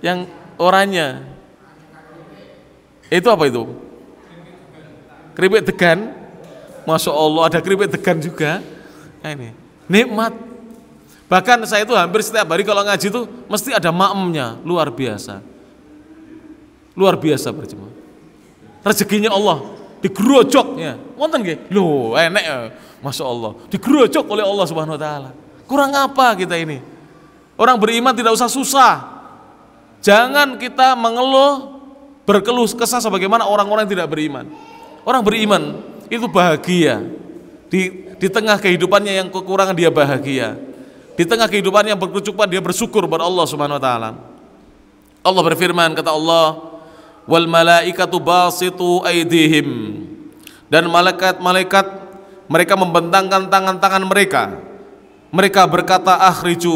Yang oranye. Itu apa itu? Keripik degan. Masya Allah ada keripik degan juga. Nah, ini nikmat. Bahkan saya itu hampir setiap hari kalau ngaji itu mesti ada makmumnya, luar biasa. Luar biasa berjemaah. Rezekinya Allah digerojok ya. Wonten nggih? Loh, enek ya. Masya Allah, digerojok oleh Allah Subhanahu wa taala. Kurang apa kita ini? Orang beriman tidak usah susah. Jangan kita mengeluh, berkeluh kesah sebagaimana orang-orang yang tidak beriman. Orang beriman itu bahagia di tengah kehidupannya yang kekurangan dia bahagia, di tengah kehidupannya yang berkecukupan dia bersyukur kepada Allah Subhanahu wa taala. Allah berfirman, kata Allah, wal malaikatu basitu aydihim, dan malaikat-malaikat mereka membentangkan tangan-tangan mereka. Mereka berkata, akhriju,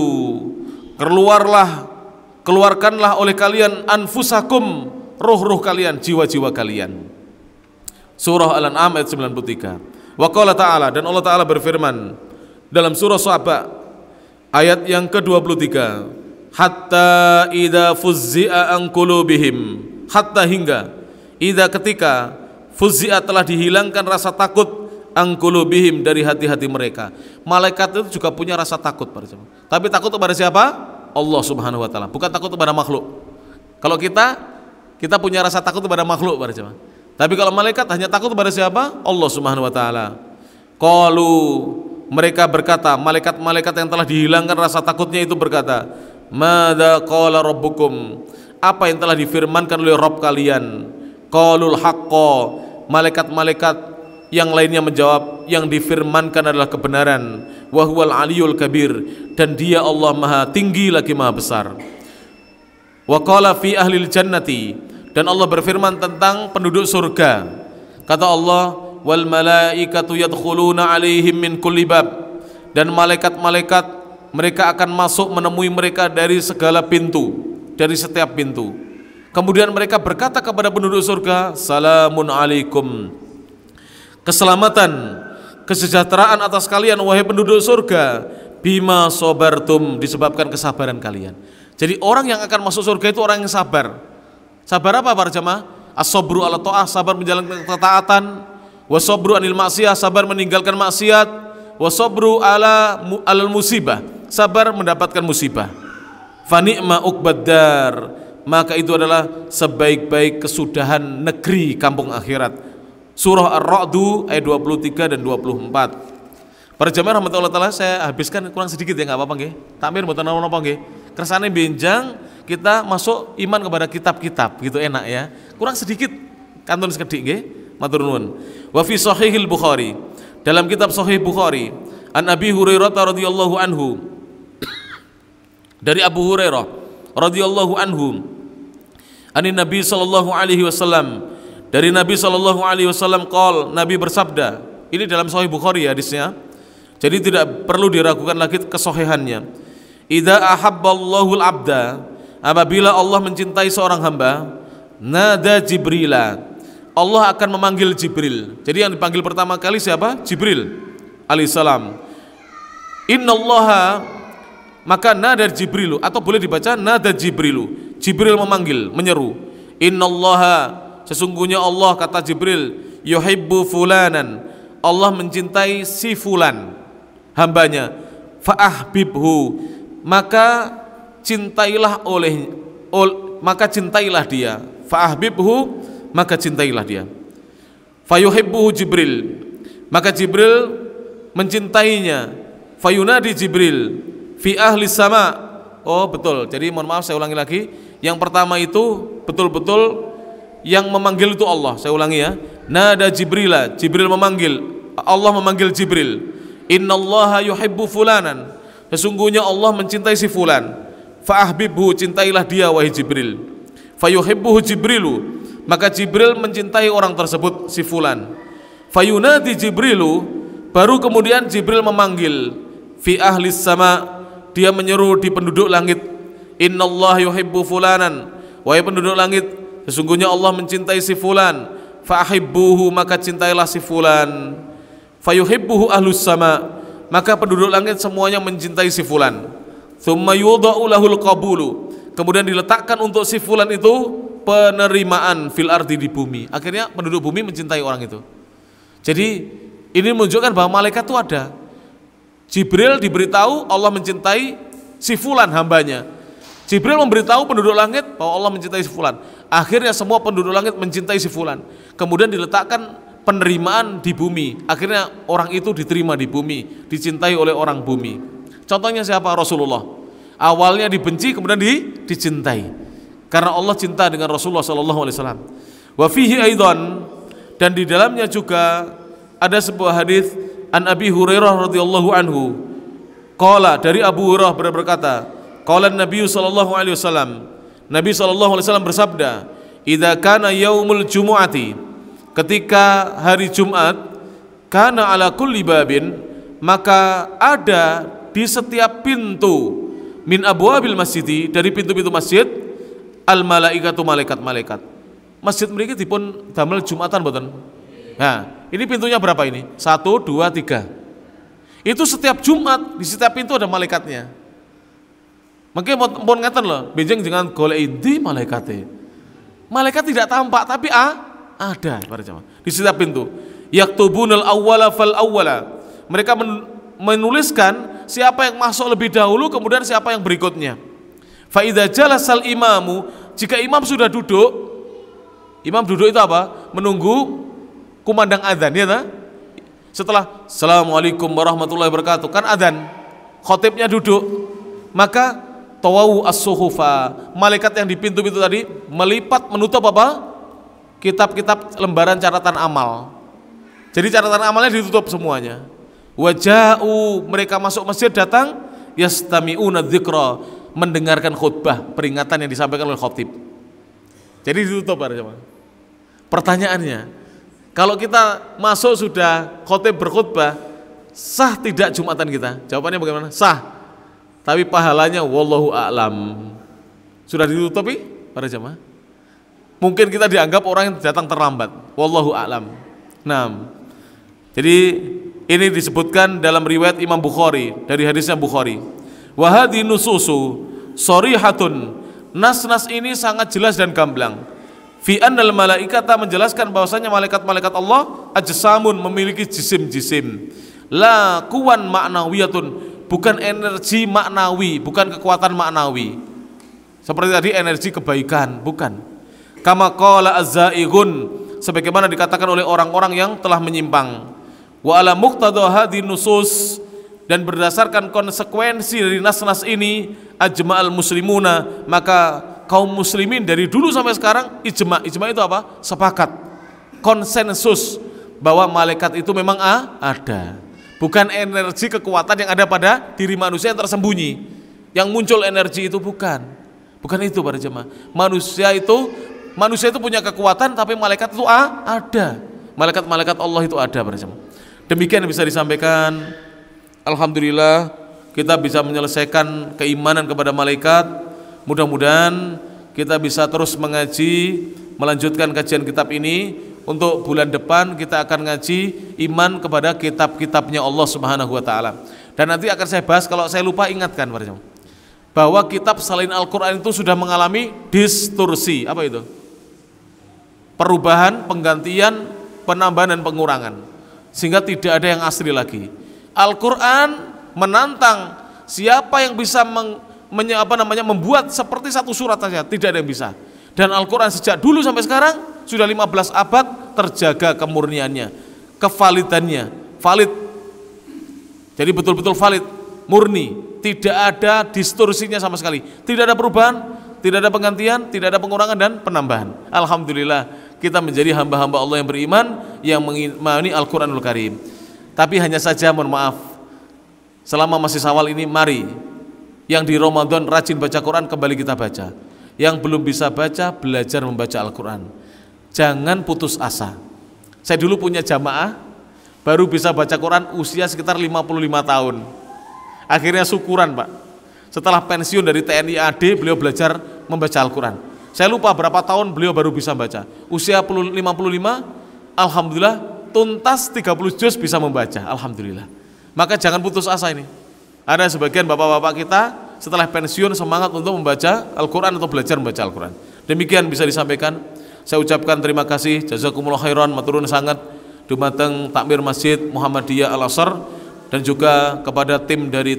keluarkanlah oleh kalian anfusakum, roh-roh kalian, jiwa-jiwa kalian. Surah Al-An'am ayat 93. Wa qala ta'ala, dan Allah Ta'ala berfirman dalam surah Saba ayat yang ke-23, hatta idza fuzzi'a an qulubihim, hatta hingga, idza ketika, fuzzi'a telah dihilangkan rasa takut, an qulubihim dari hati-hati mereka. Malaikat itu juga punya rasa takut para jemaah. Tapi takut kepada siapa? Allah Subhanahu wa taala, bukan takut kepada makhluk. Kalau kita punya rasa takut kepada makhluk para jemaah. Tapi kalau malaikat hanya takut kepada siapa? Allah Subhanahu wa taala. Qalu, mereka berkata, malaikat-malaikat yang telah dihilangkan rasa takutnya itu berkata, madza qala rabbukum, apa yang telah difirmankan oleh Rabb kalian? Qalul haqqo, malaikat-malaikat yang lainnya menjawab, yang difirmankan adalah kebenaran. Wa huwal aliyul kabir, dan dia Allah maha tinggi lagi maha besar. Wa qala fi ahlil jannati, dan Allah berfirman tentang penduduk surga. Kata Allah, wal malaikatu yadkhuluna alaihim min kulli bab, dan malaikat-malaikat mereka akan masuk menemui mereka dari segala pintu, dari setiap pintu. Kemudian mereka berkata kepada penduduk surga, salamun alaikum, keselamatan, kesejahteraan atas kalian wahai penduduk surga, bima sobartum, disebabkan kesabaran kalian. Jadi orang yang akan masuk surga itu orang yang sabar. Sabar apa para jemaah? As-sabru ala ta'ah, sabar menjalankan ketaatan. Wasabru anil maksiyah, sabar meninggalkan maksiat. Wasabru alal musibah, sabar mendapatkan musibah. Fani'ma uqbaddar, maka itu adalah sebaik-baik kesudahan negeri kampung akhirat. Surah Ar-Ra'du ayat 23 dan 24. Para jemaah rahmatullah taala, saya habiskan kurang sedikit ya, enggak apa-apa nggih. Takmir mboten napa-napa nggih. Kersane benjang kita masuk iman kepada kitab-kitab gitu, enak ya. Kurang sedikit kantun sekedhik nggih. Matur nuwun. Wa fi sahihil Bukhari, dalam kitab Sahih Bukhari, an Abi Hurairah radhiyallahu anhu, dari Abu Hurairah radhiyallahu anhu, anin Nabi sallallahu alaihi wasallam, dari Nabi sallallahu alaihi wasallam qol, Nabi bersabda. Ini dalam Sahih Bukhari ya hadisnya. Jadi tidak perlu diragukan lagi kesahihannya. Idza ahabballahu al-abda, apabila Allah mencintai seorang hamba, nada Jibrila, Allah akan memanggil Jibril. Jadi yang dipanggil pertama kali siapa? Jibril alaihissalam. Innallaha, maka nada Jibrilu, atau boleh dibaca nada Jibrilu, Jibril memanggil, menyeru. Innallaha, sesungguhnya Allah, kata Jibril, yuhibbu fulanan, Allah mencintai si fulan, hambanya. Fa'ahbibhu, maka cintailah maka cintailah dia. Fa'ahbibhu, maka cintailah dia. Fayuhibbuhu Jibril, maka Jibril mencintainya. Fayunadi Jibril fi ahli sama. Oh betul, jadi mohon maaf saya ulangi lagi. Yang pertama itu betul-betul yang memanggil itu Allah. Saya ulangi ya. Nada Jibrila, Jibril memanggil, Allah memanggil Jibril. Innallaha yuhibbu fulanan, sesungguhnya Allah mencintai si fulan. Fa'ahbibhu, cintailah dia wahai Jibril. Fayuhibbuhu Jibrilu, maka Jibril mencintai orang tersebut, si fulan. Fayunadi Jibrilu, baru kemudian Jibril memanggil fi ahli sama, dia menyeru di penduduk langit. Innallaha yuhibbu fulanan, wahai penduduk langit, sesungguhnya Allah mencintai si fulan. Fa'ahibbuhu, maka cintailah si fulan. Fayuhibbuhu ahlus sama, maka penduduk langit semuanya mencintai si fulan. Tsumma yudha'u lahul qabulu, kemudian diletakkan untuk si fulan itu penerimaan fil ardi, di bumi. Akhirnya penduduk bumi mencintai orang itu. Jadi ini menunjukkan bahwa malaikat itu ada. Jibril diberitahu Allah mencintai si fulan hambanya. Jibril memberitahu penduduk langit bahwa Allah mencintai si fulan. Akhirnya semua penduduk langit mencintai si fulan. Kemudian diletakkan penerimaan di bumi. Akhirnya orang itu diterima di bumi, dicintai oleh orang bumi. Contohnya siapa? Rasulullah. Awalnya dibenci, kemudian dicintai. Karena Allah cinta dengan Rasulullah sallallahu alaihi wasallam. Wa fihi aidan, dan di dalamnya juga ada sebuah hadis an Abi Hurairah radhiyallahu anhu. Qala, dari Abu Hurairah berkata, qala Nabi sallallahu alaihi wasallam, Nabi SAW bersabda, idza kana yaumul jumu'ati, ketika hari Jumat, kana ala kulli babin, maka ada di setiap pintu min abwabil masjidi, dari pintu-pintu masjid, al malaikatu, malaikat-malaikat. Masjid mriki dipun damel Jumatan mboten? Nah, ini pintunya berapa ini? 1, 2, 3. Itu setiap Jumat di setiap pintu ada malaikatnya. Mungkin mohon ngeten loh, benjing dengan golek di malaikate. Malaikat tidak tampak tapi ada para jamaah di setiap pintu. Yaktubunal awwala fal awwala. Mereka menuliskan siapa yang masuk lebih dahulu, kemudian siapa yang berikutnya. Fa idza jalasal imamu, jika imam sudah duduk, imam duduk itu apa? Menunggu kumandang adzan, ya ta? Setelah Assalamualaikum warahmatullahi wabarakatuh, kan adzan, khotibnya duduk, maka tawawu as-suhufa, malaikat yang di pintu-pintu tadi melipat menutup apa? Kitab-kitab lembaran catatan amal. Jadi catatan amalnya ditutup semuanya. Waja'u, mereka masuk masjid datang, yastami'una dzikra, mendengarkan khutbah, peringatan yang disampaikan oleh khatib. Jadi ditutup para jemaah. Pertanyaannya, kalau kita masuk sudah khatib berkhutbah, sah tidak Jumatan kita? Jawabannya bagaimana? Sah. Tapi pahalanya wallahu a'lam. Sudah ditutupi para jemaah. Mungkin kita dianggap orang yang datang terlambat. Wallahu a'lam. Nah, jadi ini disebutkan dalam riwayat Imam Bukhari, dari hadisnya Bukhari. Wa hadhi nususu sharihatun. Nas-nas ini sangat jelas dan gamblang. Fi annal malaikata, menjelaskan bahwasanya malaikat-malaikat Allah ajsamun, memiliki jisim-jisim. La kuwan ma'nawiyatun, bukan energi maknawi, bukan kekuatan maknawi. Seperti tadi energi kebaikan, bukan. Kama qala az-zaighun, sebagaimana dikatakan oleh orang-orang yang telah menyimpang. Wa ala muqtada hadhi nusus, dan berdasarkan konsekuensi dari nas-nas ini, ajma'al muslimuna, maka kaum muslimin dari dulu sampai sekarang ijma. Ijma itu apa? Sepakat, konsensus bahwa malaikat itu memang ada. Bukan energi kekuatan yang ada pada diri manusia yang tersembunyi, yang muncul energi itu, bukan itu para jemaah. Manusia itu punya kekuatan, tapi malaikat itu ada. Malaikat-malaikat Allah itu ada para jemaah. Demikian yang bisa disampaikan. Alhamdulillah kita bisa menyelesaikan keimanan kepada malaikat. Mudah-mudahan kita bisa terus mengaji, melanjutkan kajian kitab ini. Untuk bulan depan kita akan ngaji iman kepada kitab-kitabnya Allah Subhanahu wa taala. Dan nanti akan saya bahas, kalau saya lupa ingatkan bahwa kitab selain Al-Qur'an itu sudah mengalami distorsi. Apa itu? Perubahan, penggantian, penambahan dan pengurangan. Sehingga tidak ada yang asli lagi. Al-Qur'an menantang siapa yang bisa membuat seperti satu surat saja, tidak ada yang bisa. Dan Al-Quran sejak dulu sampai sekarang sudah 15 abad terjaga kemurniannya, kevalidannya, valid. Jadi betul-betul valid, murni, tidak ada distorsinya sama sekali, tidak ada perubahan, tidak ada penggantian, tidak ada pengurangan dan penambahan. Alhamdulillah kita menjadi hamba-hamba Allah yang beriman, yang mengimani Al-Quranul Karim. Tapi hanya saja mohon maaf, selama masih Syawal ini, mari yang di Ramadan rajin baca Quran, kembali kita baca. Yang belum bisa baca, belajar membaca Al-Quran. Jangan putus asa. Saya dulu punya jamaah, baru bisa baca Quran usia sekitar 55 tahun. Akhirnya syukuran Pak, setelah pensiun dari TNI AD, beliau belajar membaca Al-Quran. Saya lupa berapa tahun beliau baru bisa baca. Usia 55, alhamdulillah tuntas 30 juz bisa membaca, alhamdulillah. Maka jangan putus asa ini. Ada sebagian bapak-bapak kita setelah pensiun semangat untuk membaca Al-Quran atau belajar membaca Al-Quran. Demikian bisa disampaikan. Saya ucapkan terima kasih, jazakumullah khairan, maturun sangat dumateng takmir Masjid Muhammadiyah Al-Azhar, dan juga kepada tim dari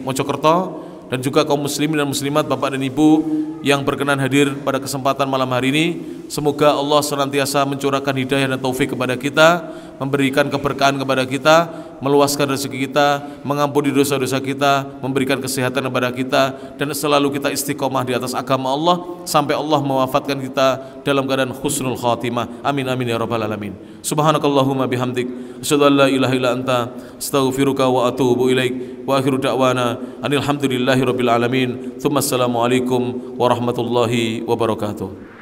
Mojokerto, dan juga kaum muslimin dan muslimat, bapak dan ibu yang berkenan hadir pada kesempatan malam hari ini. Semoga Allah senantiasa mencurahkan hidayah dan taufik kepada kita, memberikan keberkahan kepada kita, meluaskan rezeki kita, mengampuni dosa-dosa kita, memberikan kesehatan kepada kita, dan selalu kita istiqomah di atas agama Allah sampai Allah mewafatkan kita dalam keadaan husnul khatimah. Amin amin ya rabbal alamin. Subhanakallahumma bihamdik, asyhadu an la ilaha illa anta, astaghfiruka wa atubu ilaik. Wa akhiru da'wana anil hamdulillahi rabbil alamin. Tsumma assalamu alaikum warahmatullahi wabarakatuh.